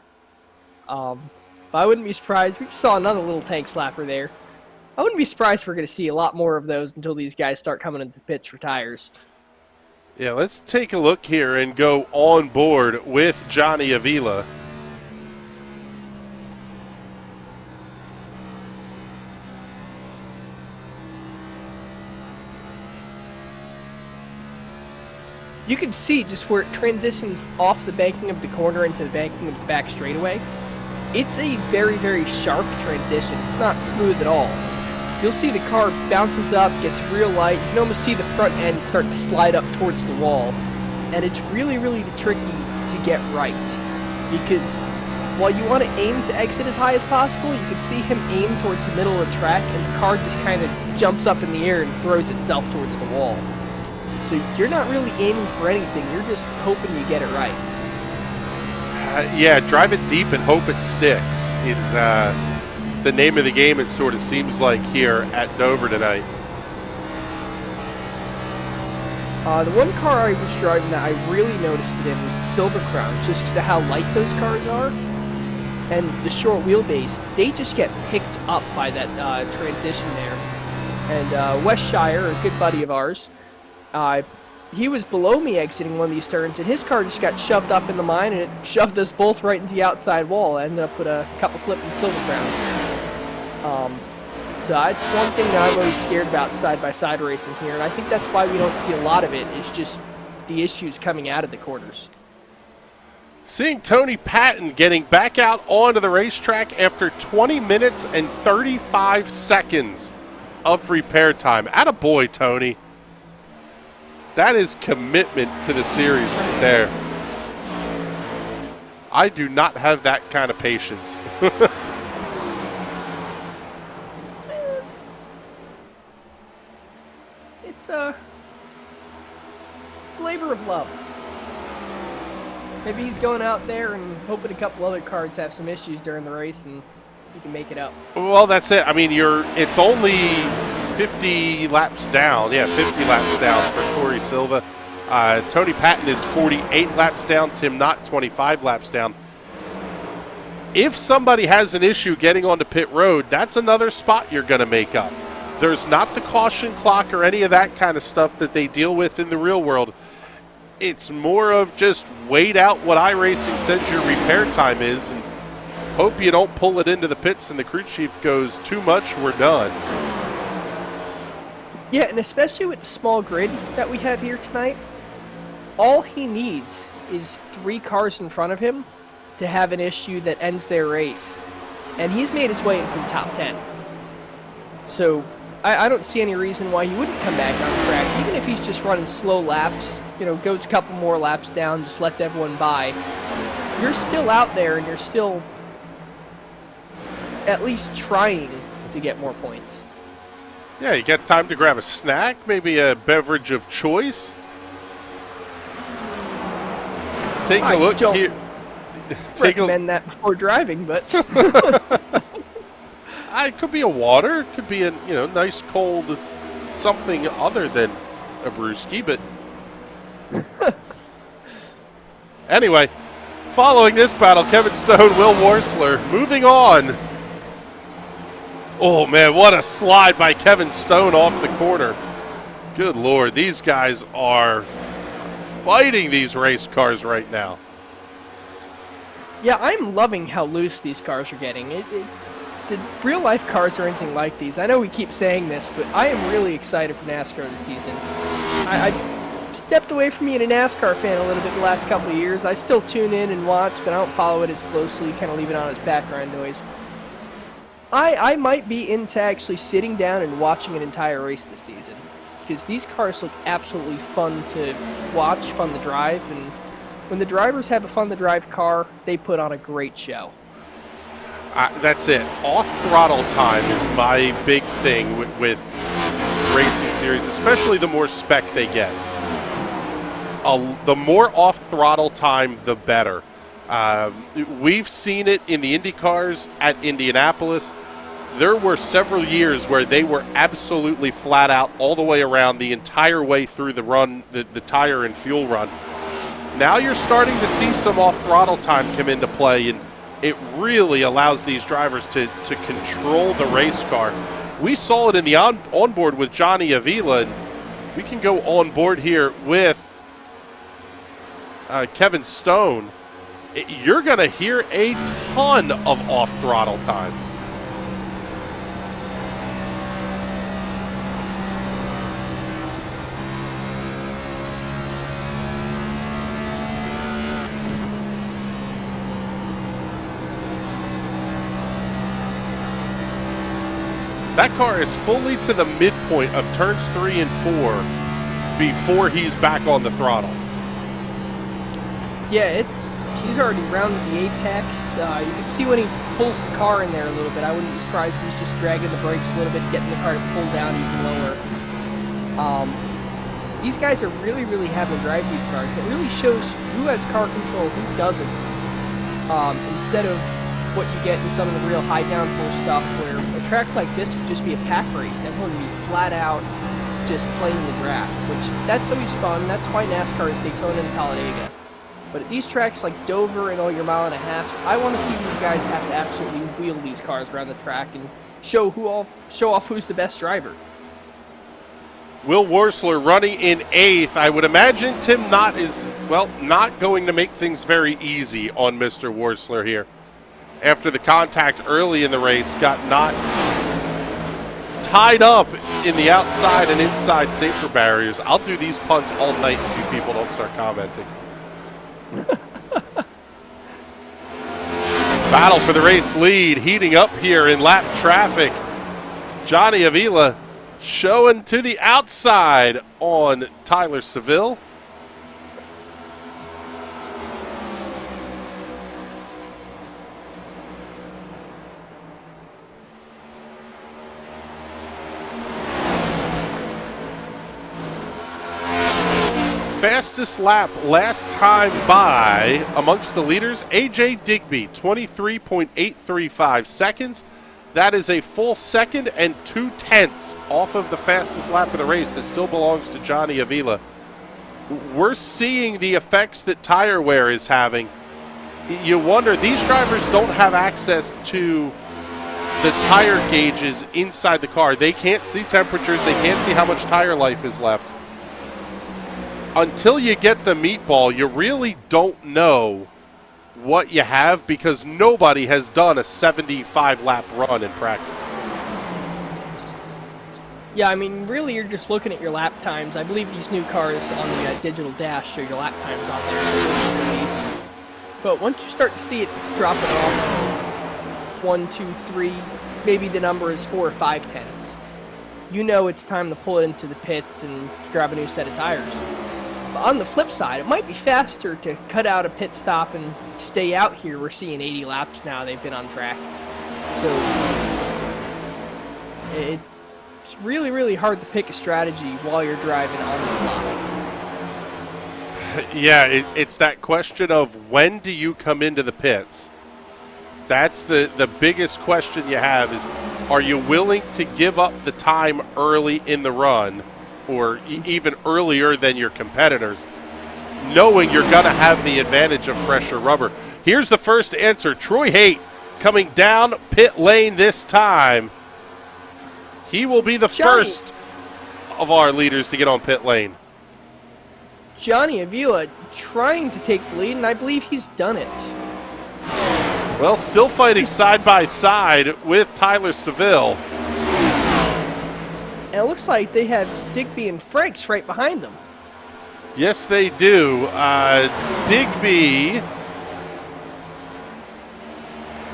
But I wouldn't be surprised. We saw another little tank slapper there. I wouldn't be surprised if we're going to see a lot more of those until these guys start coming into the pits for tires.
Yeah, let's take a look here and go on board with Johnny Avila.
you can see just where it transitions off the banking of the corner into the banking of the back straightaway. It's a very, very sharp transition. It's not smooth at all. You'll see the car bounces up, gets real light. You can almost see the front end start to slide up towards the wall. And it's really, really tricky to get right. Because while you want to aim to exit as high as possible, you can see him aim towards the middle of the track, and the car just kind of jumps up in the air and throws itself towards the wall. So you're not really aiming for anything, you're just hoping you get it right.
Yeah, drive it deep and hope it sticks is the name of the game, it sort of seems like here at Dover tonight.
The one car I was driving that I really noticed it in was the Silva Crown, just because of how light those cars are. And the short wheelbase, they just get picked up by that transition there. And Wes Shire, a good buddy of ours, he was below me exiting one of these turns, and his car just got shoved up in the mine, and it shoved us both right into the outside wall. I ended up with a couple flipping Silva Crowns. So that's one thing that I'm always scared about side-by-side racing here, and I think that's why we don't see a lot of it, is just the issues coming out of the corners.
Seeing Tony Patton getting back out onto the racetrack after 20 minutes and 35 seconds of repair time. Attaboy, Tony. That is commitment to the series right there. I do not have that kind of patience.
It's a labor of love. Maybe he's going out there and hoping a couple other cars have some issues during the race and he can make it up.
Well, that's it. I mean, it's only 50 laps down. Yeah, 50 laps down for Corey Silva. Tony Patton is 48 laps down. Tim Knott, 25 laps down. If somebody has an issue getting onto pit road, that's another spot you're going to make up. There's not the caution clock or any of that kind of stuff that they deal with in the real world. It's more of just wait out what iRacing says your repair time is and hope you don't pull it into the pits and the crew chief goes, too much, we're done.
Yeah, and especially with the small grid that we have here tonight, all he needs is 3 cars in front of him to have an issue that ends their race. And he's made his way into the top 10. So I don't see any reason why he wouldn't come back on track, even if he's just running slow laps, goes a couple more laps down, just lets everyone by. You're still out there and you're still at least trying to get more points.
Yeah, you get time to grab a snack, maybe a beverage of choice. Take a look here.
Recommend that before driving, but
it could be a water, it could be a nice cold something other than a brewski, but anyway, following this battle, Kevin Stone, Will Worsler, moving on. Oh man, what a slide by Kevin Stone off the corner. Good Lord, these guys are fighting these race cars right now.
Yeah, I'm loving how loose these cars are getting. The real-life cars are anything like these. I know we keep saying this, but I am really excited for NASCAR this season. I stepped away from being a NASCAR fan a little bit the last couple of years. I still tune in and watch, but I don't follow it as closely, kind of leave it on as background noise. I might be into actually sitting down and watching an entire race this season, because these cars look absolutely fun to watch, fun to drive, and when the drivers have a fun-to-drive car, they put on a great show.
That's it. Off-throttle time is my big thing with racing series, especially the more spec they get. The more off-throttle time, the better. We've seen it in the Indy cars at Indianapolis. There were several years where they were absolutely flat out all the way around the entire way through the run, the tire and fuel run. Now you're starting to see some off-throttle time come into play, and it really allows these drivers to control the race car. We saw it in the onboard with Johnny Avila, and we can go on board here with Kevin Stone. You're going to hear a ton of off-throttle time. That car is fully to the midpoint of turns 3 and 4 before he's back on the throttle.
Yeah, he's already rounded the apex. You can see when he pulls the car in there a little bit. I wouldn't be surprised if he's just dragging the brakes a little bit, getting the car to pull down even lower. These guys are really, really having to drive these cars. It really shows who has car control, who doesn't. Instead of what you get in some of the real high downforce stuff, where a track like this would just be a pack race. Everyone would be flat out just playing the draft, which that's always fun. That's why NASCAR is Daytona and Talladega. But at these tracks like Dover and all your mile and a halves, I want to see these guys have to absolutely wheel these cars around the track and show off who's the best driver.
Will Worsler running in 8th. I would imagine Tim Knott is, well, not going to make things very easy on Mr. Worsler here. After the contact early in the race, got Knott tied up in the outside and inside safety barriers. I'll do these punts all night if you people don't start commenting. Battle for the race lead heating up here in lap traffic. Johnny Avila showing to the outside on Tyler Seville. Fastest lap last time by amongst the leaders, AJ Digby, 23.835 seconds. That is a full second and 2/10 off of the fastest lap of the race. It still belongs to Johnny Avila. We're seeing the effects that tire wear is having. You wonder, these drivers don't have access to the tire gauges inside the car. They can't see temperatures. They can't see how much tire life is left. Until you get the meatball, you really don't know what you have because nobody has done a 75-lap run in practice.
Yeah, I mean, really, you're just looking at your lap times. I believe these new cars on the digital dash show your lap times out there. It's amazing. But once you start to see it dropping off 1, 2, 3, maybe the number is 4 or 5 tenths, you know it's time to pull it into the pits and grab a new set of tires. But on the flip side, it might be faster to cut out a pit stop and stay out here. We're seeing 80 laps now they've been on track. So it's really, really hard to pick a strategy while you're driving on the fly.
Yeah, it's that question of when do you come into the pits? That's the biggest question you have is, are you willing to give up the time early in the run or even earlier than your competitors, knowing you're going to have the advantage of fresher rubber? Here's the first answer. Troy Haight coming down pit lane this time. He will be the first of our leaders to get on pit lane.
Johnny Avila trying to take the lead, and I believe he's done it.
Well, still fighting side by side with Tyler Seville.
And it looks like they have Digby and Franks right behind them.
Yes, they do. Digby.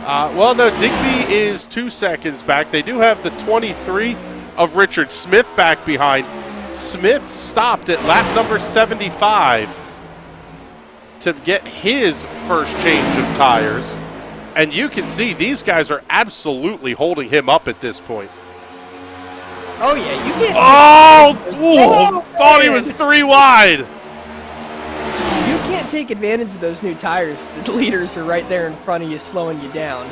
Well, no, Digby is 2 seconds back. They do have the 23 of Richard Smith back behind. Smith stopped at lap number 75 to get his first change of tires. And you can see these guys are absolutely holding him up at this point.
Oh, yeah, you can't.
Thought he was 3 wide.
You can't take advantage of those new tires. The leaders are right there in front of you, slowing you down.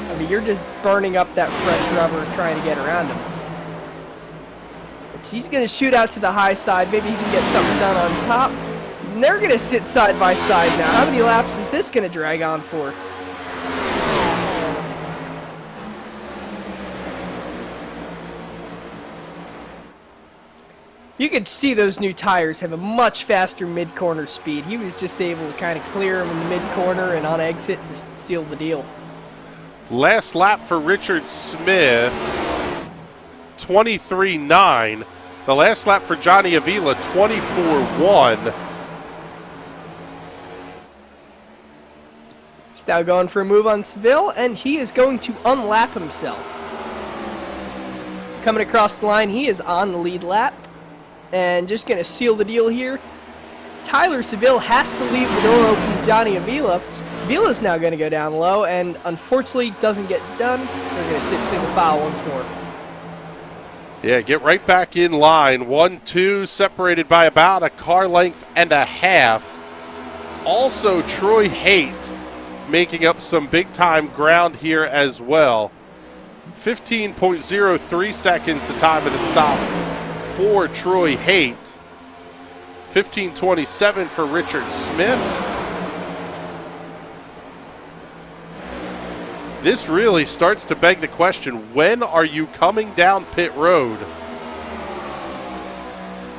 I mean, you're just burning up that fresh rubber trying to get around him. But he's going to shoot out to the high side. Maybe he can get something done on top. And they're going to sit side by side now. How many laps is this going to drag on for? You could see those new tires have a much faster mid-corner speed. He was just able to kind of clear them in the mid-corner and on exit just seal the deal.
Last lap for Richard Smith, 23.9. The last lap for Johnny Avila, 24.1.
He's now going for a move on Seville, and he is going to unlap himself. coming across the line. He is on the lead lap and just going to seal the deal here. Tyler Seville has to leave the door open to Johnny Avila. Avila's now going to go down low and unfortunately doesn't get done. They're going to sit single file once more.
Yeah, get right back in line. 1-2, separated by about a car length and a half. Also, Troy Haight making up some big-time ground here as well. 15.03 seconds the time of the stop for Troy Haight. 15:27 for Richard Smith. This really starts to beg the question, when are you coming down pit road?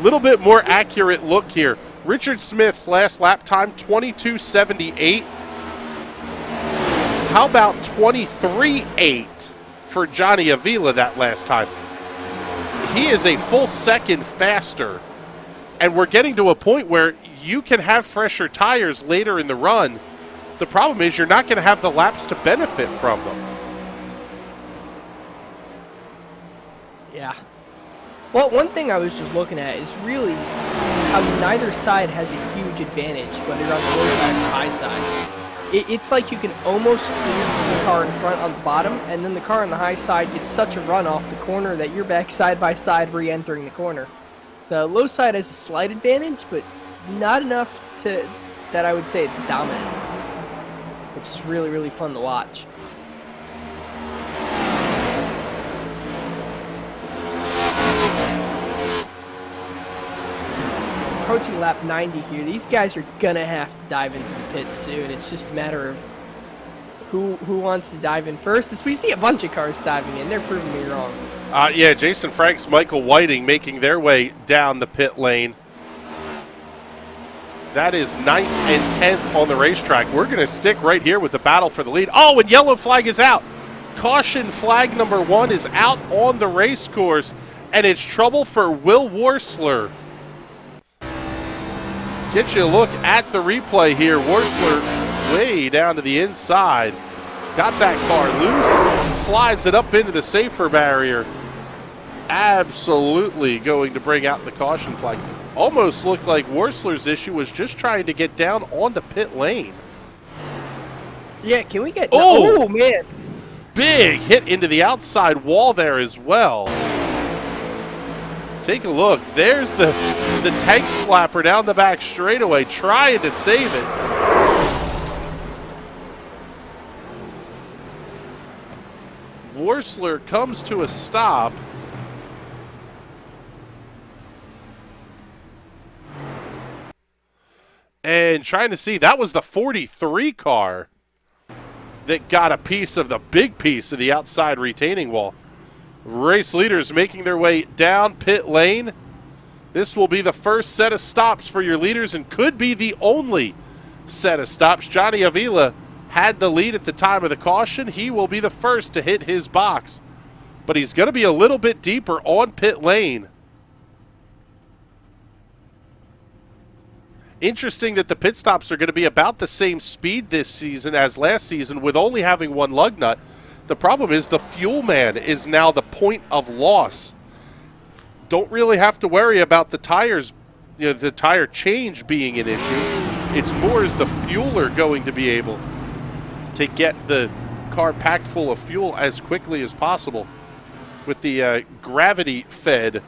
Little bit more accurate look here. Richard Smith's last lap time, 22:78. How about 23:8 for Johnny Avila that last time? He is a full second faster. And we're getting to a point where you can have fresher tires later in the run. The problem is you're not going to have the laps to benefit from them.
Yeah. Well, one thing I was just looking at is really how neither side has a huge advantage, whether you're on the low side or the high side. It's like you can almost clear the car in front on the bottom, and then the car on the high side gets such a run off the corner that you're back side by side re-entering the corner. The low side has a slight advantage, but not enough to that I would say it's dominant, which is really, really fun to watch. Approaching lap 90 here. These guys are gonna have to dive into the pits soon. It's just a matter of who wants to dive in first. As we see a bunch of cars diving in, they're proving me wrong.
Yeah, Jason Franks, Michael Whiting making their way down the pit lane. That is 9th and 10th on the racetrack. We're going to stick right here with the battle for the lead. Oh, and yellow flag is out. Caution flag number 1 is out on the race course, and it's trouble for Will Worsler. Get you a look at the replay here. Worsler way down to the inside. Got that car loose, slides it up into the safer barrier. Absolutely going to bring out the caution flag. Almost looked like Worsler's issue was just trying to get down onto pit lane.
Yeah, can we get...
Oh,
man.
Big hit into the outside wall there as well. Take a look. There's the tank slapper down the back straightaway trying to save it. Worsler comes to a stop. And trying to see, that was the 43 car that got a piece of the big piece of the outside retaining wall. Race leaders making their way down pit lane. This will be the first set of stops for your leaders and could be the only set of stops. Johnny Avila had the lead at the time of the caution. He will be the first to hit his box, but he's going to be a little bit deeper on pit lane. Interesting that the pit stops are going to be about the same speed this season as last season with only having one lug nut. The problem is the fuel man is now the point of loss. Don't really have to worry about the tires, the tire change being an issue. It's more is the fueler going to be able to get the car packed full of fuel as quickly as possible with the gravity-fed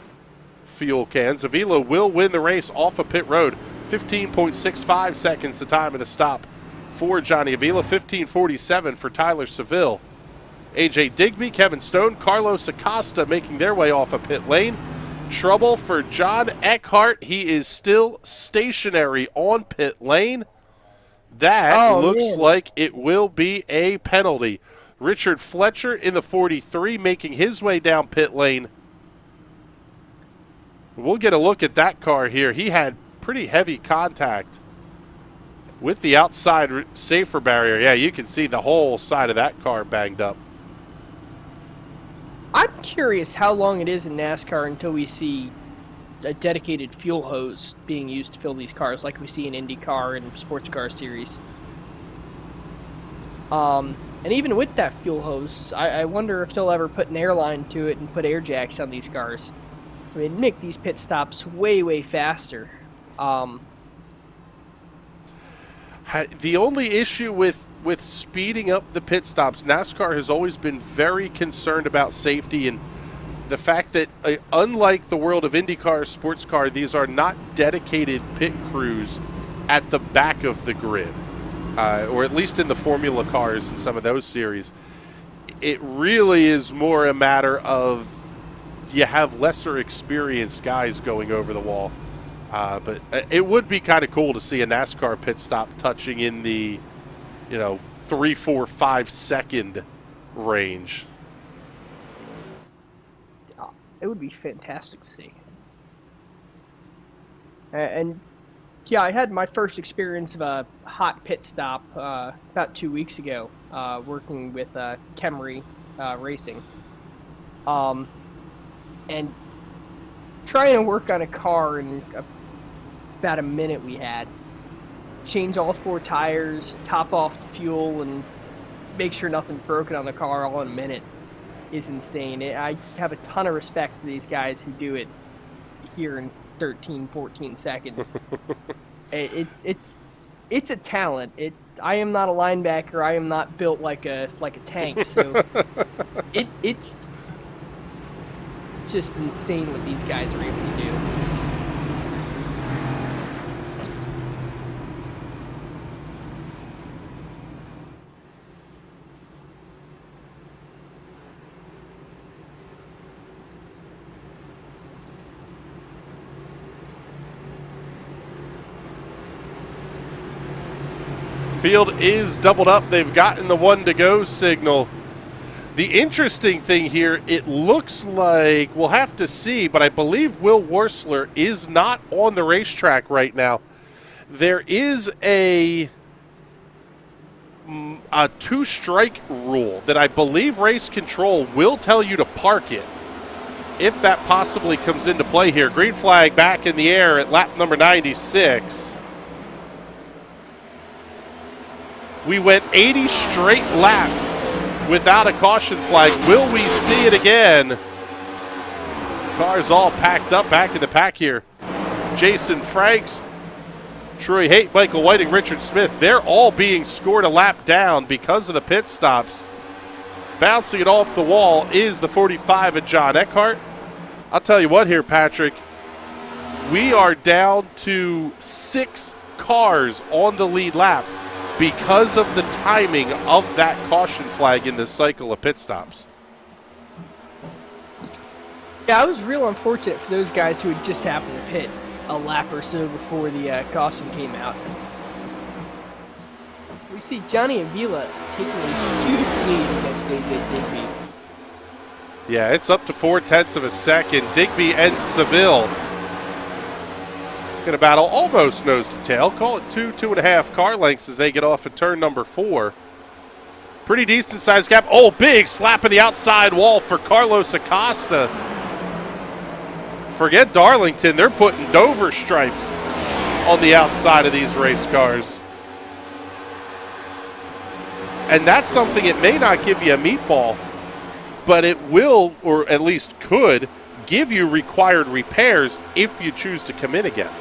fuel cans. Avila will win the race off of pit road. 15.65 seconds the time of the stop for Johnny Avila. 15:47 for Tyler Seville. AJ Digby, Kevin Stone, Carlos Acosta making their way off of pit lane. Trouble for John Eckhart. He is still stationary on pit lane. That looks like it will be a penalty. Richard Fletcher in the 43 making his way down pit lane. We'll get a look at that car here. He had pretty heavy contact with the outside safer barrier. Yeah, you can see the whole side of that car banged up.
I'm curious how long it is in NASCAR until we see a dedicated fuel hose being used to fill these cars like we see in IndyCar and sports car series. And even with that fuel hose, I wonder if they'll ever put an airline to it and put air jacks on these cars. I mean, make these pit stops way, way faster.
The only issue with speeding up the pit stops, NASCAR has always been very concerned about safety and the fact that, unlike the world of IndyCar, sports car, these are not dedicated pit crews at the back of the grid, or at least in the Formula cars and some of those series. It really is more a matter of you have lesser experienced guys going over the wall. But it would be kind of cool to see a NASCAR pit stop touching in the, 3, 4, 5 second range.
It would be fantastic to see. And yeah, I had my first experience of a hot pit stop about 2 weeks ago, working with Camry Racing. And trying to work on a car in about a minute we had. Change all 4 tires, top off the fuel, and make sure nothing's broken on the car all in a minute is insane. I have a ton of respect for these guys who do it here in 13, 14 seconds. It's a talent. I am not a linebacker. I am not built like a tank. So it's just insane what these guys are able to do.
Field is doubled up. They've gotten the 1 to go signal. The interesting thing here, it looks like, we'll have to see, but I believe Will Worsler is not on the racetrack right now. There is a 2-strike rule that I believe race control will tell you to park it if that possibly comes into play here. Green flag back in the air at lap number 96. We went 80 straight laps without a caution flag. Will we see it again? Cars all packed up back in the pack here. Jason Franks, Troy Haight, Michael Whiting, Richard Smith, they're all being scored a lap down because of the pit stops. Bouncing it off the wall is the 45 of John Eckhardt. I'll tell you what here, Patrick. We are down to 6 cars on the lead lap because of the timing of that caution flag in this cycle of pit stops.
Yeah, it was real unfortunate for those guys who had just happened to pit a lap or so before the caution came out. We see Johnny Avila taking a huge lead against AJ Digby.
Yeah, it's up to 0.4 of a second. Digby and Seville going to battle almost nose to tail. Call it 2.5 car lengths as they get off at turn number 4. Pretty decent sized gap. Oh, big slap of the outside wall for Carlos Acosta. Forget Darlington. They're putting Dover stripes on the outside of these race cars. And that's something, it may not give you a meatball, but it will, or at least could, give you required repairs if you choose to come in again.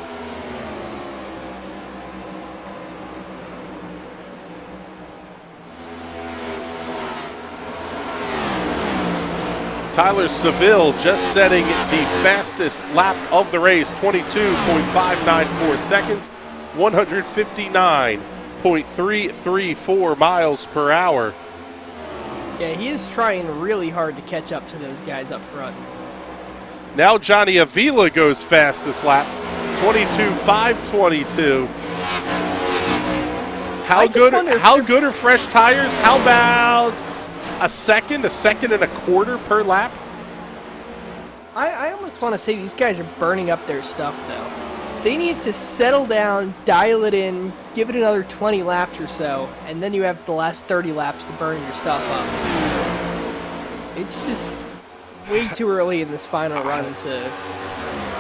Tyler Seville just setting the fastest lap of the race, 22.594 seconds, 159.334 miles per hour.
Yeah, he is trying really hard to catch up to those guys up front.
Now Johnny Avila goes fastest lap, 22.522. How good are fresh tires? How about a second and a quarter per lap?
I almost want to say these guys are burning up their stuff, though. They need to settle down, dial it in, give it another 20 laps or so, and then you have the last 30 laps to burn your stuff up. It's just way too early in this final run to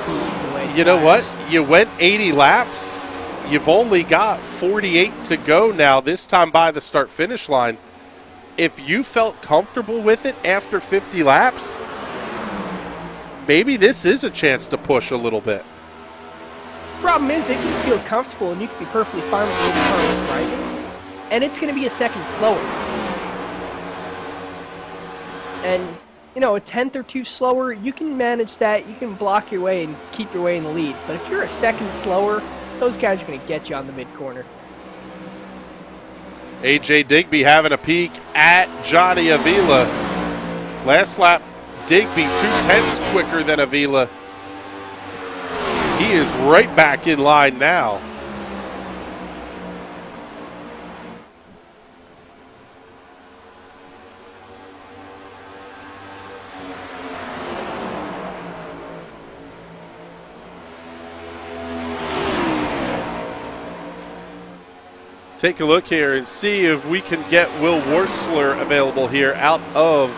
be the way.
You know what? You went 80 laps. you've only got 48 to go now, this time by the start-finish line. If you felt comfortable with it after 50 laps, maybe this is a chance to push a little bit.
Problem is, it can feel comfortable and you can be perfectly fine with the way the car is driving, and it's going to be a second slower. And, you know, a tenth or two slower, you can manage that. You can block your way and keep your way in the lead. But if you're a second slower, those guys are going to get you on the mid-corner.
AJ Digby having a peek at Johnny Avila. Last lap, Digby 2/10 quicker than Avila. He is right back in line now. Take a look here and see if we can get Will Worsler available here out of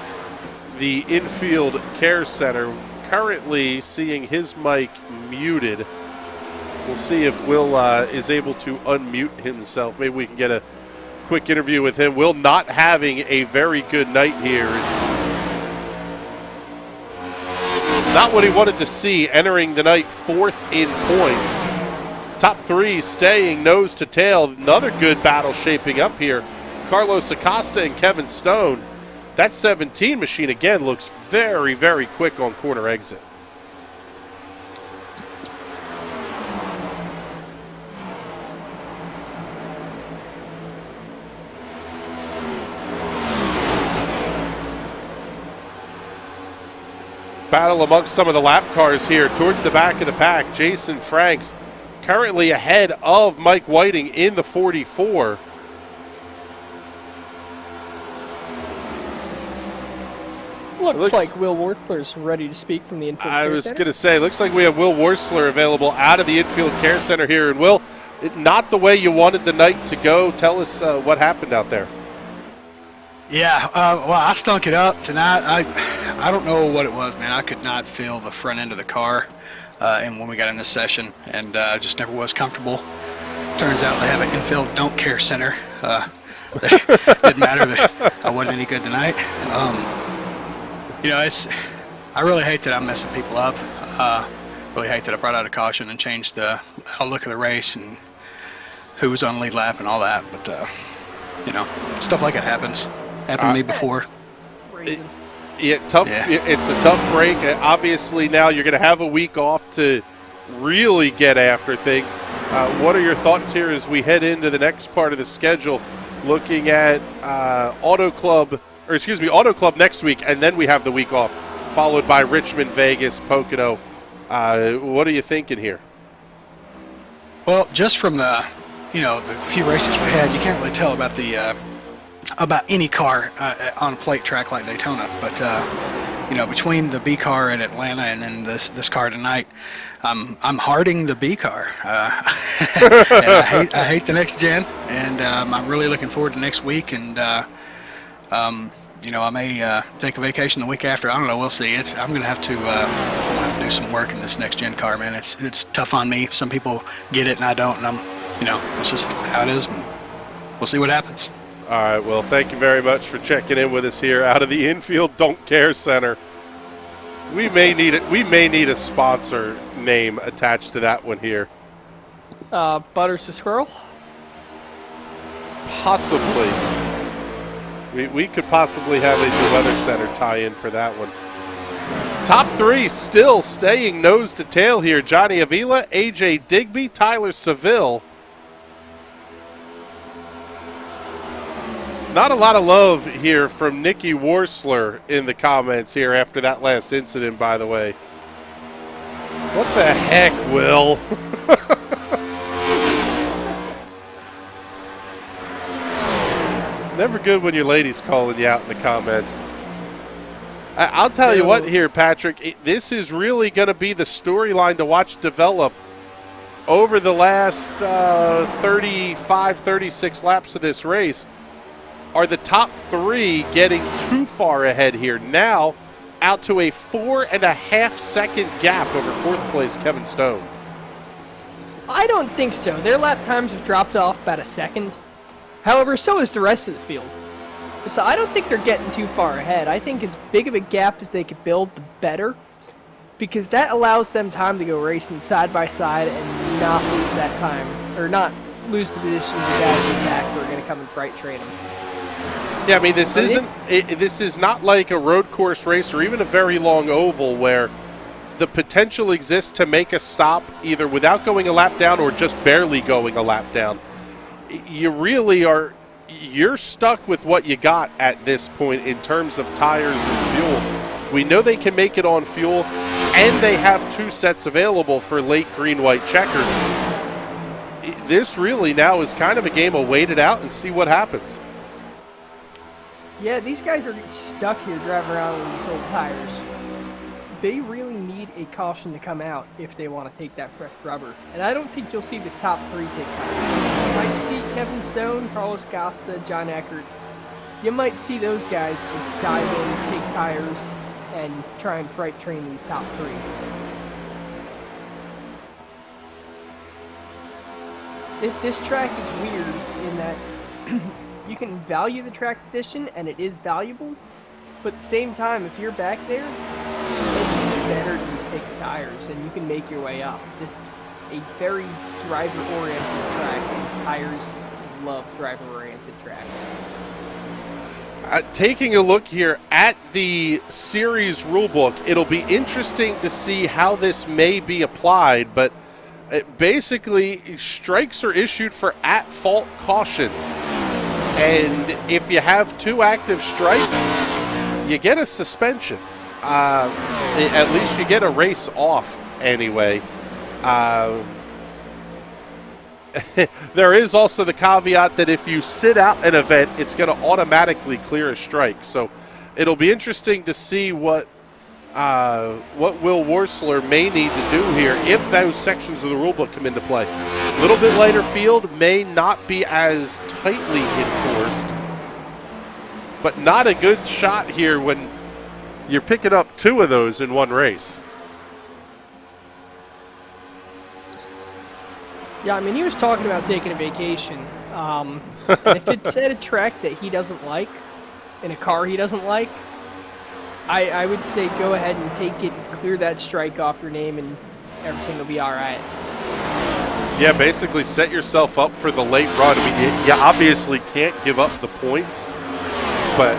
the infield care center. Currently seeing his mic muted. We'll see if Will is able to unmute himself. Maybe we can get a quick interview with him. Will not having a very good night here. Not what he wanted to see, entering the night 4th in points. Top 3 staying nose to tail. Another good battle shaping up here. Carlos Acosta and Kevin Stone. That 17 machine, again, looks very, very quick on corner exit. Battle amongst some of the lap cars here towards the back of the pack. Jason Franks currently ahead of Mike Whiting in the 44.
Looks like Will Worsler's ready to speak from the infield care center.
I was going to say, looks like we have Will Worsler available out of the infield care center here. And Will, not the way you wanted the night to go. Tell us what happened out there.
Yeah, well, I stunk it up tonight. I don't know what it was, man. I could not feel the front end of the car and when we got in this session, and just never was comfortable. Turns out they have an infield don't care center. It didn't matter that I wasn't any good tonight. You know, I really hate that I'm messing people up. Really hate that I brought out a caution and changed the outlook of the race and who was on lead lap and all that. But you know, stuff like it happens. Happened to me before.
Tough. Yeah. It's a tough break. Obviously, now you're going to have a week off to really get after things. What are your thoughts here as we head into the next part of the schedule, looking at Auto Club next week, and then we have the week off, followed by Richmond, Vegas, Pocono. What are you thinking here?
Well, just from the few races we had, you can't really tell about about any car on a plate track like Daytona. But between the B car at Atlanta and then this car tonight, I'm hearting the B car. And I hate the next gen, and I'm really looking forward to next week. And I may take a vacation the week after. I don't know. We'll see. I'm going to have to do some work in this next gen car, man. It's tough on me. Some people get it and I don't, and it's just how it is. And we'll see what happens.
All right, well, thank you very much for checking in with us here out of the infield Don't Care Center. We may need a sponsor name attached to that one here.
Butters the Squirrel?
Possibly. We could possibly have a Weather Center tie-in for that one. Top 3 still staying nose to tail here. Johnny Avila, AJ Digby, Tyler Seville. Not a lot of love here from Nikki Worsler in the comments here after that last incident, by the way. What the heck, Will? Never good when your lady's calling you out in the comments. I'll tell you what here, Patrick. This is really going to be the storyline to watch develop over the last 35, 36 laps of this race. Are the top 3 getting too far ahead here? Now out to a 4.5 second gap over 4th place Kevin Stone.
I don't think so. Their lap times have dropped off about a second. However, so is the rest of the field. So I don't think they're getting too far ahead. I think as big of a gap as they could build, the better. Because that allows them time to go racing side by side and not lose that time. Or not lose the position of the guys in the back who are going to come and freight train them.
Yeah, I mean, this is not like a road course race or even a very long oval where the potential exists to make a stop either without going a lap down or just barely going a lap down. You really are, you're stuck with what you got at this point in terms of tires and fuel. We know they can make it on fuel, and they have 2 sets available for late green-white checkers. This really now is kind of a game of wait it out and see what happens.
Yeah, these guys are stuck here driving around with these old tires. They really need a caution to come out if they want to take that fresh rubber. And I don't think you'll see this top 3 take tires. You might see Kevin Stone, Carlos Costa, John Eckert. You might see those guys just dive in, take tires, and try and freight train these top 3. This track is weird in that you can value the track position, and it is valuable, but at the same time, if you're back there, it's even better to just take the tires, and you can make your way up. This is a very driver-oriented track, and tires love driver-oriented tracks.
Taking a look here at the series rulebook, it'll be interesting to see how this may be applied, but basically, strikes are issued for at-fault cautions. And if you have 2 active strikes, you get a suspension. At least you get a race off anyway. There is also the caveat that if you sit out an event, it's going to automatically clear a strike. So it'll be interesting to see what Will Worsler may need to do here if those sections of the rulebook come into play. A little bit lighter field may not be as tightly enforced, but not a good shot here when you're picking up 2 of those in one race.
Yeah, I mean, he was talking about taking a vacation. And if it's at a track that he doesn't like, in a car he doesn't like, I would say go ahead and take it, clear that strike off your name, and everything will be all right.
Yeah, basically set yourself up for the late run. I mean, you obviously can't give up the points, but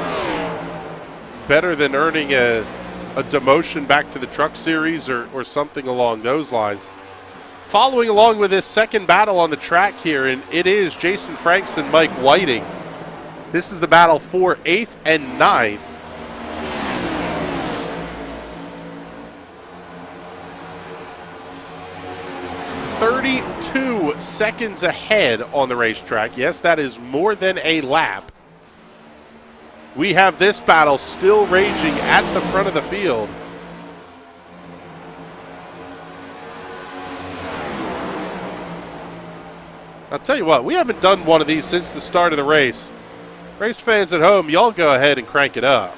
better than earning a demotion back to the Truck Series or something along those lines. Following along with this second battle on the track here, and it is Jason Franks and Mike Whiting. This is the battle for 8th and 9th. "32 seconds ahead on the racetrack." Yes, that is more than a lap. We have this battle still raging at the front of the field. I'll tell you what, we haven't done one of these since the start of the race. Race fans at home, y'all go ahead and crank it up.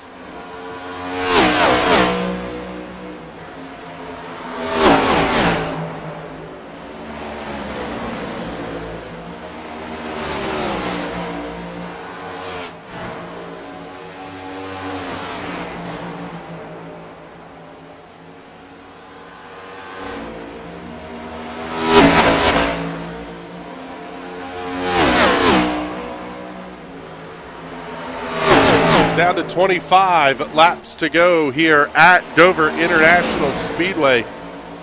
Down to 25 laps to go here at Dover International Speedway,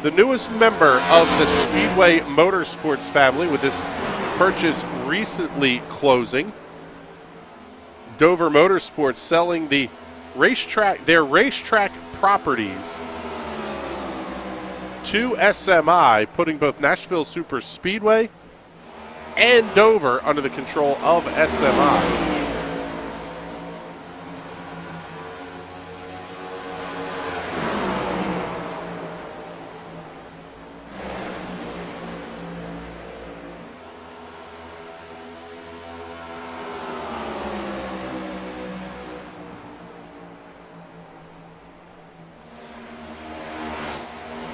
the newest member of the Speedway Motorsports family, with this purchase recently closing. Dover Motorsports selling their racetrack properties to SMI, putting both Nashville Super Speedway and Dover under the control of SMI.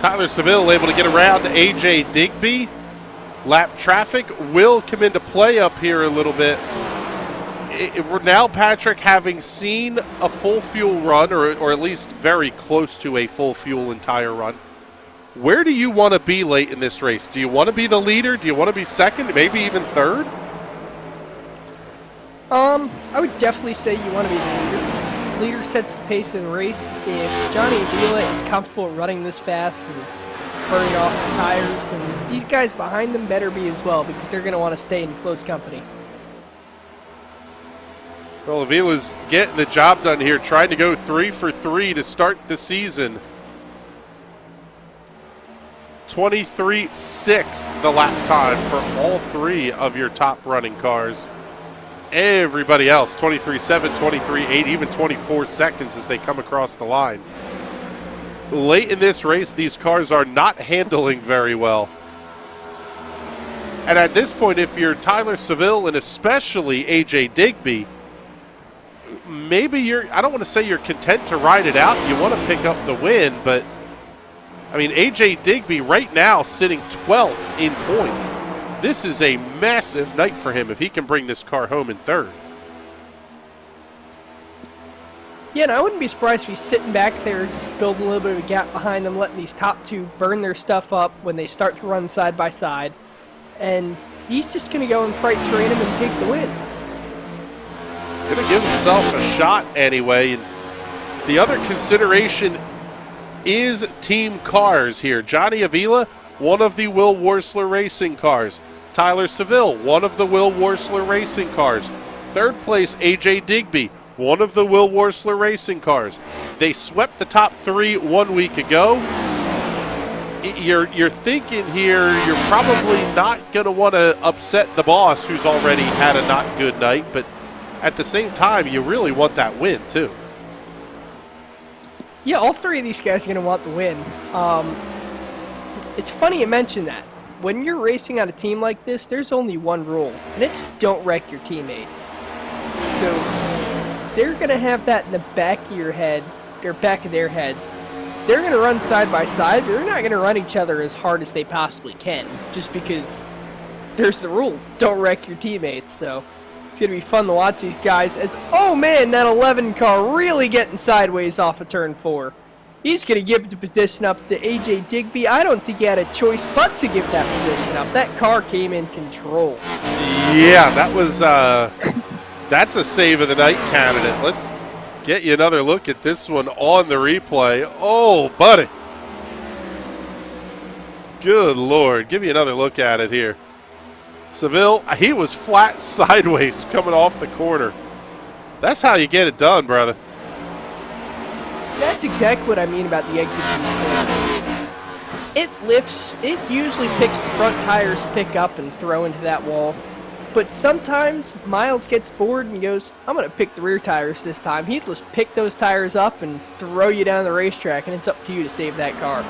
Tyler Seville able to get around AJ Digby. Lap traffic will come into play up here a little bit. We're now, Patrick, having seen a full fuel run, or at least very close to a full fuel entire run. Where do you want to be late in this race? Do you want to be the leader? Do you want to be second? Maybe even third?
I would definitely say you want to be the leader. Leader sets the pace in the race. If Johnny Avila is comfortable running this fast and burning off his tires, then these guys behind them better be as well, because they're going to want to stay in close company.
Well, Avila's getting the job done here, trying to go 3 for 3 to start the season. 23.6 the lap time for all three of your top running cars. Everybody else, 23.7, 23.8, even 24 seconds as they come across the line. Late in this race, these cars are not handling very well. And at this point, if you're Tyler Seville and especially AJ Digby, maybe I don't want to say you're content to ride it out. You want to pick up the win, but I mean, AJ Digby right now sitting 12th in points. This is a massive night for him if he can bring this car home in third.
Yeah, and I wouldn't be surprised if he's sitting back there just building a little bit of a gap behind them, letting these top two burn their stuff up when they start to run side by side. And he's just going to go and freight train him and take the win.
Going to give himself a shot anyway. And the other consideration is team cars here. Johnny Avila, one of the Will Worsler Racing cars. Tyler Seville, one of the Will Worsler Racing cars. Third place, AJ Digby, one of the Will Worsler Racing cars. They swept the top three 1 week ago. You're thinking here you're probably not going to want to upset the boss who's already had a not good night, but at the same time, you really want that win too.
Yeah, all three of these guys are going to want the win. It's funny you mention that. When you're racing on a team like this, there's only one rule, and it's don't wreck your teammates. So they're going to have that in the back of your head, or back of their heads. They're going to run side by side, but they're not going to run each other as hard as they possibly can, just because there's the rule, don't wreck your teammates. So it's going to be fun to watch these guys as, oh man, that 11 car really getting sideways off of turn 4. He's going to give the position up to AJ Digby. I don't think he had a choice but to give that position up. That car came in control.
Yeah, that was that's a save of the night candidate. Let's get you another look at this one on the replay. Oh, buddy. Good Lord. Give you another look at it here. Seville, he was flat sideways coming off the corner. That's how you get it done, brother.
That's exactly what I mean about the exit of these corners. It lifts, it usually picks the front tires to pick up and throw into that wall. But sometimes Miles gets bored and goes, I'm going to pick the rear tires this time. He'd just pick those tires up and throw you down the racetrack, and it's up to you to save that car.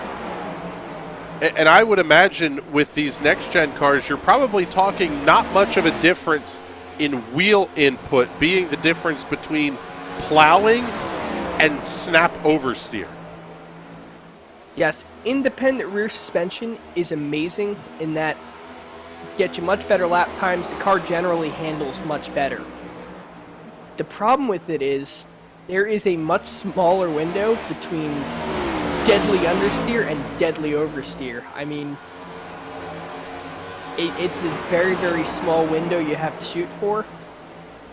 And I would imagine with these next-gen cars, you're probably talking not much of a difference in wheel input, being the difference between plowing and snap oversteer.
Yes, independent rear suspension is amazing in that it gets you much better lap times. The car generally handles much better. The problem with it is there is a much smaller window between deadly understeer and deadly oversteer. I mean, it's a very, very small window you have to shoot for.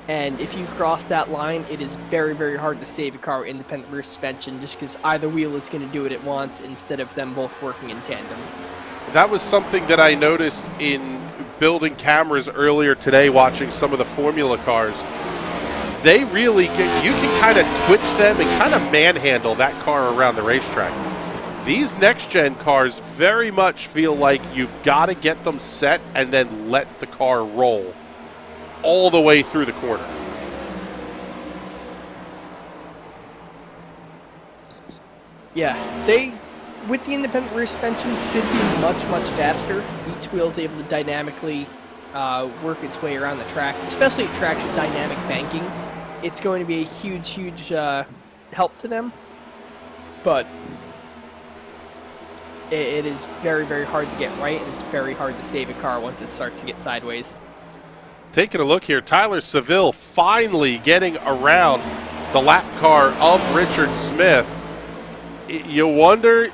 And if you cross that line, it is very, very hard to save a car with independent rear suspension just because either wheel is going to do it at once instead of them both working in tandem.
That was something that I noticed in building cameras earlier today, watching some of the Formula cars. They really get, you can kind of twitch them and kind of manhandle that car around the racetrack. These next-gen cars very much feel like you've got to get them set and then let the car roll all the way through the corner.
Yeah, they, with the independent rear suspension, should be much, much faster. Each wheel is able to dynamically work its way around the track, especially at tracks with dynamic banking. It's going to be a huge, huge help to them. But it is very, very hard to get right, and it's very hard to save a car once it starts to get sideways.
Taking a look here, Tyler Seville finally getting around the lap car of Richard Smith. You wonder,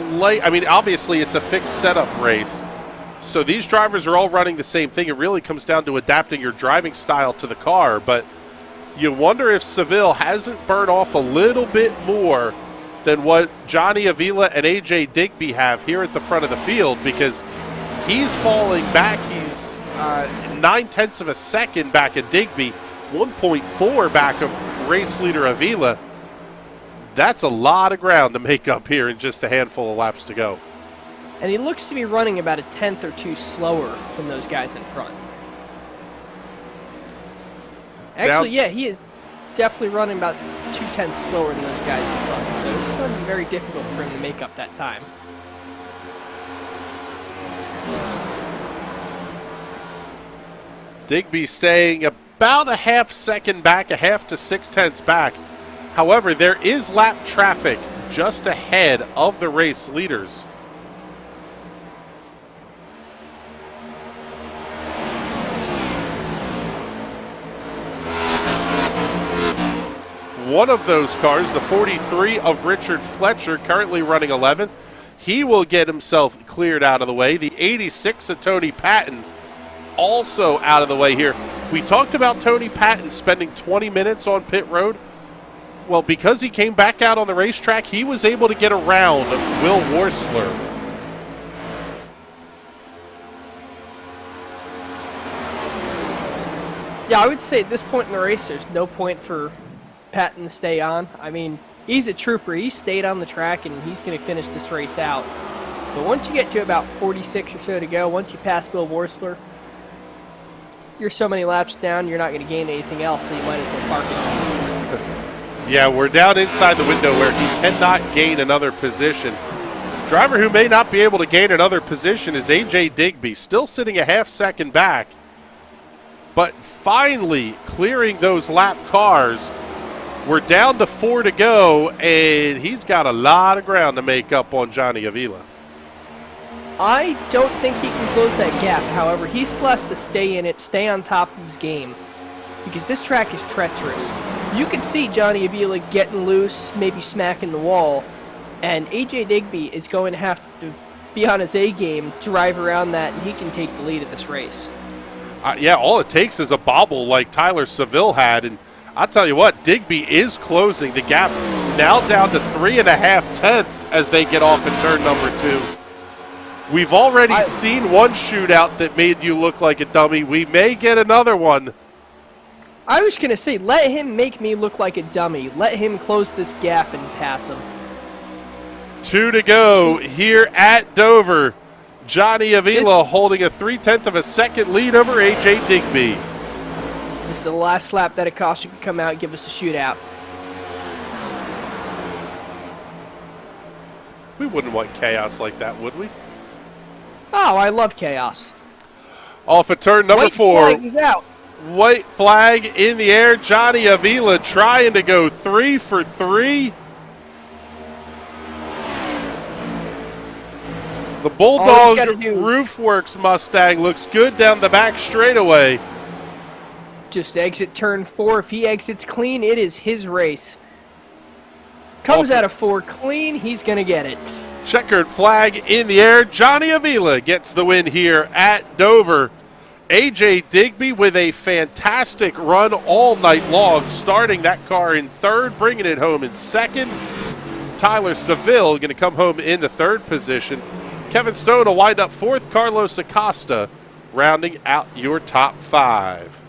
I mean, obviously it's a fixed setup race, so these drivers are all running the same thing. It really comes down to adapting your driving style to the car, but you wonder if Seville hasn't burned off a little bit more than what Johnny Avila and AJ Digby have here at the front of the field, because he's falling back. He's 9/10 of a second back at Digby, 1.4 back of race leader Avila. That's a lot of ground to make up here in just a handful of laps to go.
And he looks to be running about a tenth or two slower than those guys in front. Actually, yeah, he is definitely running about 2/10 slower than those guys in front. So it's going to be very difficult for him to make up that time.
Digby staying about a half second back, a half to 6/10 back. However, there is lap traffic just ahead of the race leaders. One of those cars, the 43 of Richard Fletcher, currently running 11th. He will get himself cleared out of the way. The 86 of Tony Patton also out of the way here. We talked about Tony Patton spending 20 minutes on pit road. Well, because he came back out on the racetrack, he was able to get around Will Worsler.
Yeah, I would say at this point in the race, there's no point for Patton to stay on. I mean, he's a trooper. He stayed on the track, and he's going to finish this race out. But once you get to about 46 or so to go, once you pass Will Worsler, you're so many laps down, you're not going to gain anything else, so you might as well park it.
Yeah, we're down inside the window where he cannot gain another position. Driver who may not be able to gain another position is AJ Digby, still sitting a half second back, but finally clearing those lap cars. We're down to 4 to go, and he's got a lot of ground to make up on Johnny Avila.
I don't think he can close that gap. However, he still has to stay in it, stay on top of his game, because this track is treacherous. You can see Johnny Avila getting loose, maybe smacking the wall, and AJ Digby is going to have to be on his A game, drive around that, and he can take the lead of this race.
Yeah, all it takes is a bobble like Tyler Seville had, and I'll tell you what, Digby is closing the gap, now down to 3.5 tenths as they get off in turn number 2. We've already seen one shootout that made you look like a dummy. We may get another one.
I was going to say, let him make me look like a dummy. Let him close this gap and pass him.
2 to go here at Dover. Johnny Avila holding a 3/10 of a second lead over AJ Digby.
This is the last lap that a caution could come out and give us a shootout.
We wouldn't want chaos like that, would we?
Oh, I love chaos.
Off of turn number 4.
White flag is out.
White flag in the air. Johnny Avila trying to go 3 for 3. The Bulldog Roofworks Mustang looks good down the back straightaway.
Just exit turn 4. If he exits clean, it is his race. Comes out of 4 clean, he's going to get it.
Checkered flag in the air. Johnny Avila gets the win here at Dover. AJ Digby with a fantastic run all night long, starting that car in 3rd, bringing it home in 2nd. Tyler Seville going to come home in the 3rd position. Kevin Stone will wind up 4th. Carlos Acosta rounding out your top 5.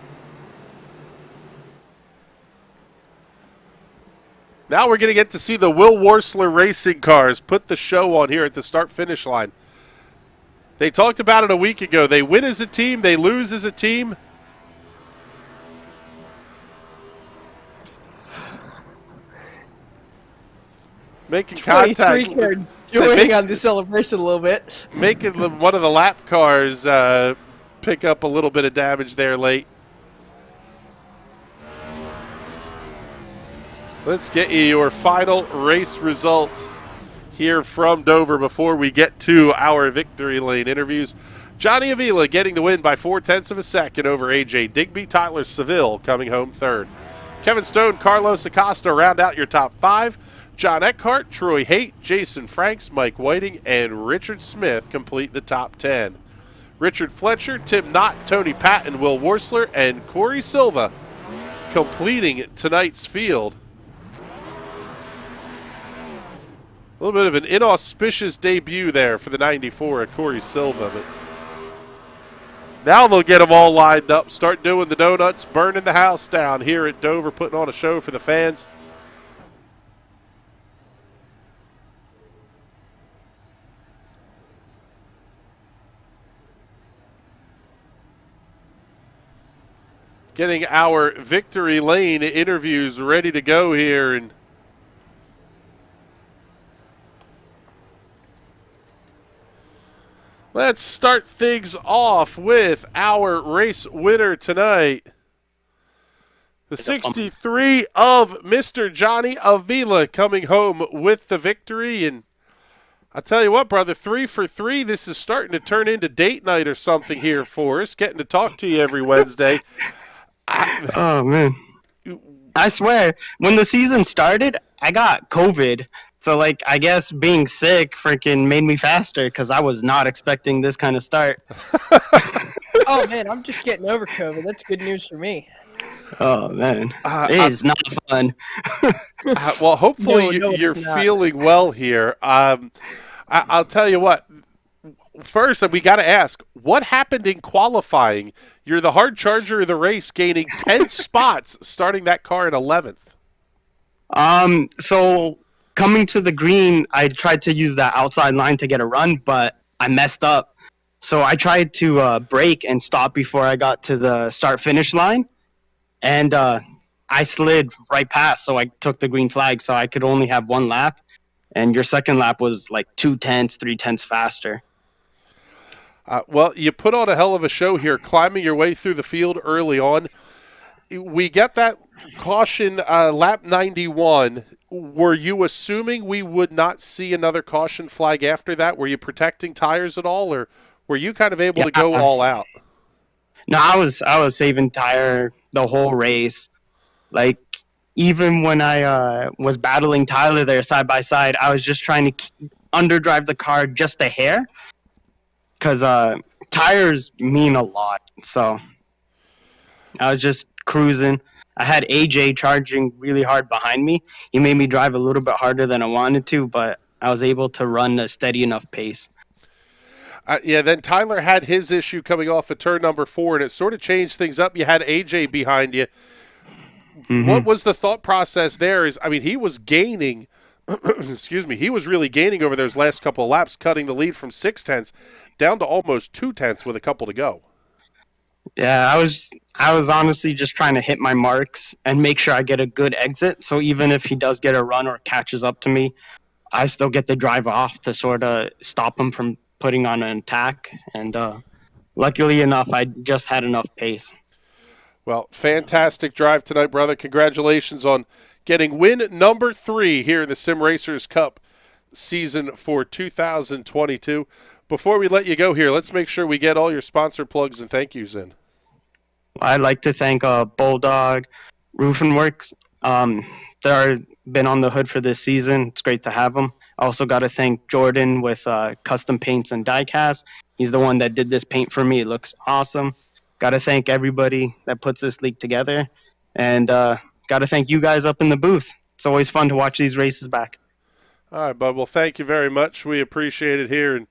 Now we're going to get to see the Will Worsler racing cars put the show on here at the start-finish line. They talked about it a week ago. They win as a team. They lose as a team. Making contact.
Joining on the celebration a little bit.
Making one of the lap cars pick up a little bit of damage there late. Let's get you your final race results here from Dover before we get to our victory lane interviews. Johnny Avila getting the win by 0.4 of a second over A.J. Digby. Tyler Seville coming home third. Kevin Stone, Carlos Acosta round out your top 5. John Eckhart, Troy Haight, Jason Franks, Mike Whiting, and Richard Smith complete the top 10. Richard Fletcher, Tim Knott, Tony Patton, Will Worsler, and Corey Silva completing tonight's field. A little bit of an inauspicious debut there for the 94 at Corey Silva, but now they'll get them all lined up, start doing the donuts, burning the house down here at Dover, putting on a show for the fans. Getting our victory lane interviews ready to go here, and let's start things off with our race winner tonight. The 63 of Mr. Johnny Avila coming home with the victory. And I tell you what, brother, 3 for 3. This is starting to turn into date night or something here for us, getting to talk to you every Wednesday.
Oh, man. I swear, when the season started, I got COVID. So, like, I guess being sick freaking made me faster because I was not expecting this kind of start.
Oh, man, I'm just getting over COVID. That's good news for me.
Oh, man. It is not fun.
Well, hopefully
No,
you're
it's not.
feeling well here. I'll tell you what. First, we got to ask, what happened in qualifying? You're the hard charger of the race, gaining 10 spots, starting that car in 11th.
So coming to the green, I tried to use that outside line to get a run, but I messed up. So I tried to brake and stop before I got to the start-finish line, and I slid right past, so I took the green flag, so I could only have one lap, and your second lap was like 0.2, 0.3 faster.
Well, you put on a hell of a show here, climbing your way through the field early on. We get that caution lap 91. Were you assuming we would not see another caution flag after that? Were you protecting tires at all, or were you kind of able to go all out?
No, I was saving tire the whole race. Like, even when I was battling Tyler there side by side, I was just trying to underdrive the car just a hair. Because tires mean a lot, so I was just cruising. I had AJ charging really hard behind me. He made me drive a little bit harder than I wanted to, but I was able to run a steady enough pace.
Yeah, then Tyler had his issue coming off of turn number 4, and it sort of changed things up. You had AJ behind you. Mm-hmm. What was the thought process there? He was gaining excuse me, he was really gaining over those last couple of laps, cutting the lead from 0.6 down to almost 0.2 with a couple to go.
Yeah, I was honestly just trying to hit my marks and make sure I get a good exit. So even if he does get a run or catches up to me, I still get the drive off to sort of stop him from putting on an attack. And luckily enough, I just had enough pace.
Well, fantastic drive tonight, brother. Congratulations on getting win number 3 here in the Sim Racers Cup season for 2022. Before we let you go here, let's make sure we get all your sponsor plugs and thank yous in.
I'd like to thank Bulldog Roofing Works. They've been on the hood for this season. It's great to have them. I also got to thank Jordan with Custom Paints and Diecast. He's the one that did this paint for me. It looks awesome. Got to thank everybody that puts this league together. And got to thank you guys up in the booth. It's always fun to watch these races back.
All right, bud. Well, thank you very much. We appreciate it here. And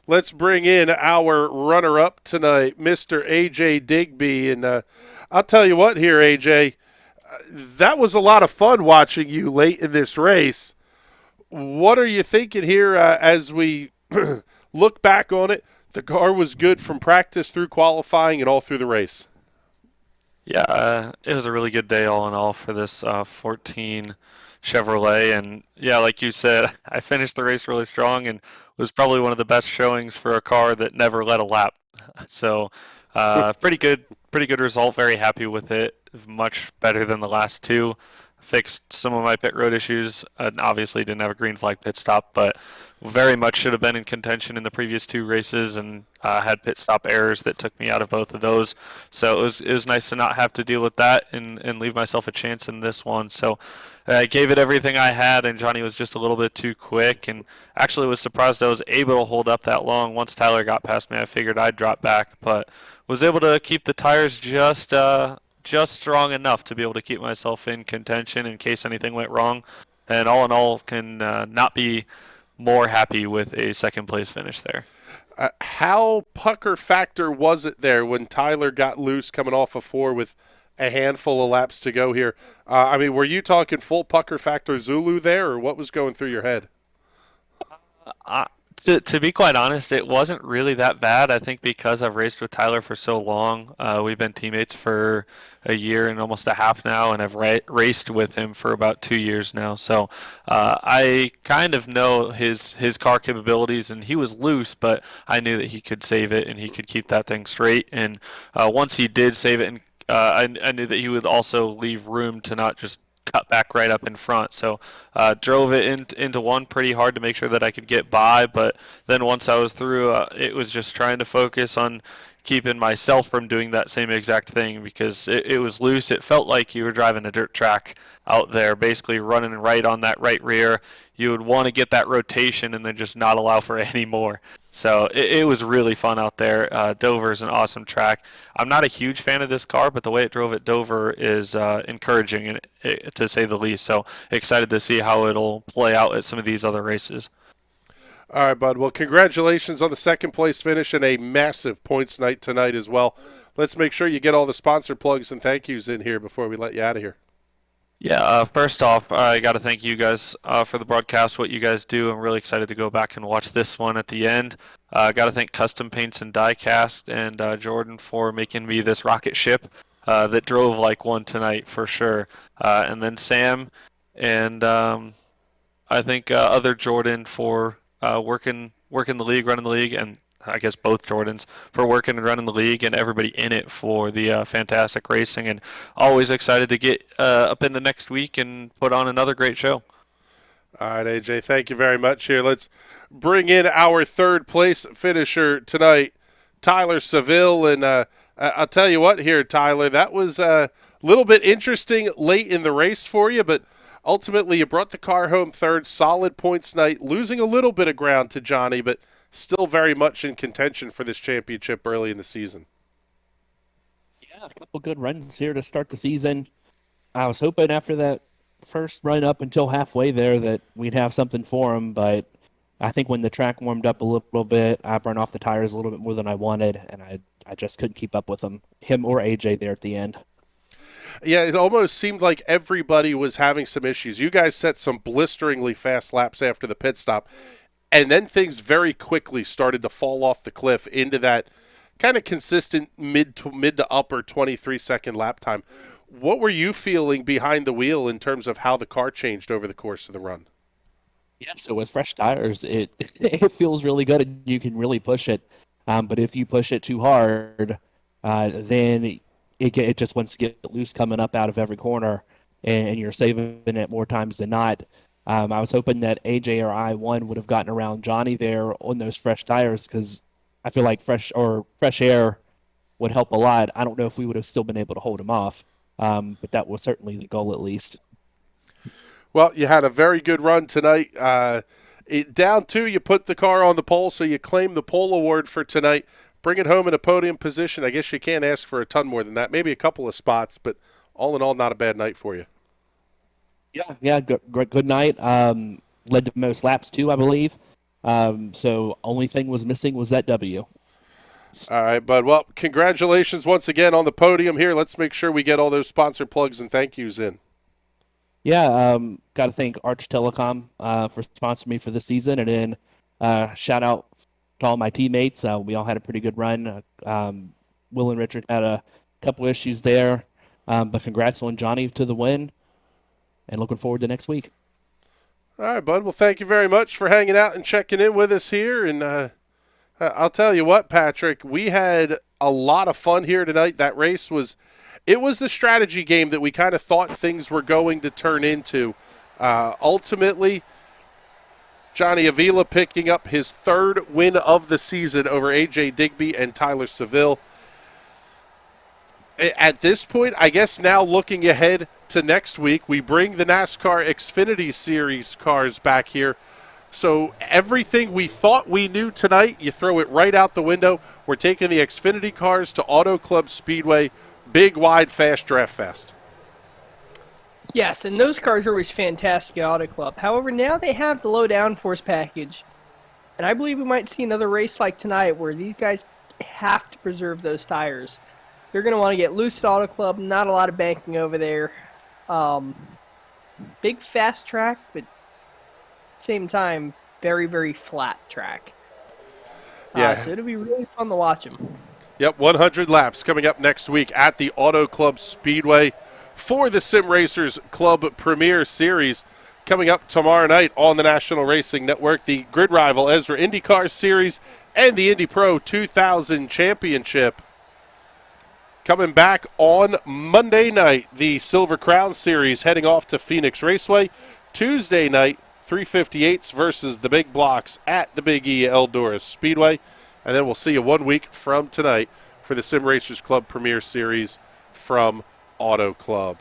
let's bring in our runner-up tonight, Mr. A.J. Digby. And I'll tell you what here, A.J., that was a lot of fun watching you late in this race. What are you thinking here as we look back on it? The car was good from practice through qualifying and all through the race.
Yeah, it was a really good day all in all for this 14 Chevrolet. And yeah, like you said, I finished the race really strong and was probably one of the best showings for a car that never led a lap. So pretty good result. Very happy with it. Much better than the last two. fixed some of my pit road issues, and obviously didn't have a green flag pit stop, but very much should have been in contention in the previous 2 races, and had pit stop errors that took me out of both of those. So it was nice to not have to deal with that and leave myself a chance in this one. So I gave it everything I had, and Johnny was just a little bit too quick, and actually was surprised I was able to hold up that long. Once Tyler got past me, I figured I'd drop back, but was able to keep the tires just strong enough to be able to keep myself in contention in case anything went wrong. And all in all, can not be more happy with a second place finish there.
How pucker factor was it there when Tyler got loose coming off of 4 with a handful of laps to go here? I mean, were you talking full pucker factor Zulu there, or what was going through your head?
To be quite honest, it wasn't really that bad. I think because I've raced with Tyler for so long, we've been teammates for a year and almost a half now, and I've raced with him for about 2 years now. So I kind of know his car capabilities, and he was loose, but I knew that he could save it and he could keep that thing straight. And once he did save it, and I knew that he would also leave room to not just cut back right up in front. So drove it into one pretty hard to make sure that I could get by. But then once I was through, it was just trying to focus on keeping myself from doing that same exact thing, because it was loose. It felt like you were driving a dirt track out there, basically running right on that right rear. You would want to get that rotation and then just not allow for any more. So it was really fun out there. Dover is an awesome track. I'm not a huge fan of this car, but the way it drove at Dover is encouraging, to say the least. So excited to see how it'll play out at some of these other races.
All right, bud. Well, congratulations on the second place finish and a massive points night tonight as well. Let's make sure you get all the sponsor plugs and thank yous in here before we let you out of here.
Yeah, first off, I got to thank you guys for the broadcast, what you guys do. I'm really excited to go back and watch this one at the end. Got to thank Custom Paints and Diecast and Jordan for making me this rocket ship that drove like one tonight for sure. And then Sam and I think other Jordan for working the league, running the league, and I guess both Jordans for working and running the league, and everybody in it for the fantastic racing. And always excited to get up into next week and put on another great show.
All right, AJ, thank you very much here. Let's bring in our third place finisher tonight, Tyler Seville. And I'll tell you what here, Tyler, that was a little bit interesting late in the race for you, but ultimately you brought the car home third, solid points night, losing a little bit of ground to Johnny, but still very much in contention for this championship early in the season.
Yeah, a couple good runs here to start the season. I was hoping after that first run up until halfway there that we'd have something for him, but I think when the track warmed up a little bit, I burned off the tires a little bit more than I wanted, and I just couldn't keep up with him or AJ there at the end.
Yeah, it almost seemed like everybody was having some issues. You guys set some blisteringly fast laps after the pit stop, and then things very quickly started to fall off the cliff into that kind of consistent mid to upper 23-second lap time. What were you feeling behind the wheel in terms of how the car changed over the course of the run?
Yeah, so with fresh tires, it feels really good and you can really push it. But if you push it too hard, then it just wants to get loose coming up out of every corner, and you're saving it more times than not. I was hoping that AJ or I would have gotten around Johnny there on those fresh tires, because I feel like fresh air would help a lot. I don't know if we would have still been able to hold him off, but that was certainly the goal at least.
Well, you had a very good run tonight. Down 2, you put the car on the pole, so you claim the pole award for tonight. Bring it home in a podium position. I guess you can't ask for a ton more than that. Maybe a couple of spots, but all in all, not a bad night for you.
Yeah, good night. Led to most laps too, I believe. So only thing was missing was that W.
All right, bud. Well, congratulations once again on the podium here. Let's make sure we get all those sponsor plugs and thank yous in.
Yeah, got to thank Arch Telecom for sponsoring me for this season, and then shout out to all my teammates. We all had a pretty good run. Will and Richard had a couple issues there, but congrats on Johnny to the win, and looking forward to next week.
All right, bud. Well, thank you very much for hanging out and checking in with us here. And I'll tell you what, Patrick, we had a lot of fun here tonight. That race was it was the strategy game that we kind of thought things were going to turn into. Ultimately, Johnny Avila picking up his 3rd win of the season over A.J. Digby and Tyler Seville. At this point, I guess now looking ahead to next week, we bring the NASCAR Xfinity Series cars back here. So everything we thought we knew tonight, you throw it right out the window. We're taking the Xfinity cars to Auto Club Speedway. Big, wide, fast draft fest.
Yes, and those cars are always fantastic at Auto Club. However, now they have the low downforce package. And I believe we might see another race like tonight where these guys have to preserve those tires. They're going to want to get loose at Auto Club. Not a lot of banking over there. Big, fast track, but same time, very, very flat track.
Yeah.
So it'll be really fun to watch them.
Yep, 100 laps coming up next week at the Auto Club Speedway for the Sim Racers Club Premier Series. Coming up tomorrow night on the National Racing Network, the Grid Rival Ezra IndyCar Series and the Indy Pro 2000 Championship. Coming back on Monday night, the Silver Crown Series heading off to Phoenix Raceway. Tuesday night, 358s versus the Big Blocks at the Big E Eldora Speedway. And then we'll see you 1 week from tonight for the Sim Racers Club Premier Series from Auto Club.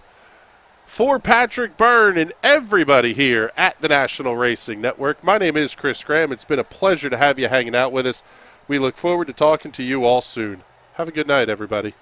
For Patrick Byrne and everybody here at the National Racing Network, my name is Chris Graham. It's been a pleasure to have you hanging out with us. We look forward to talking to you all soon. Have a good night, everybody.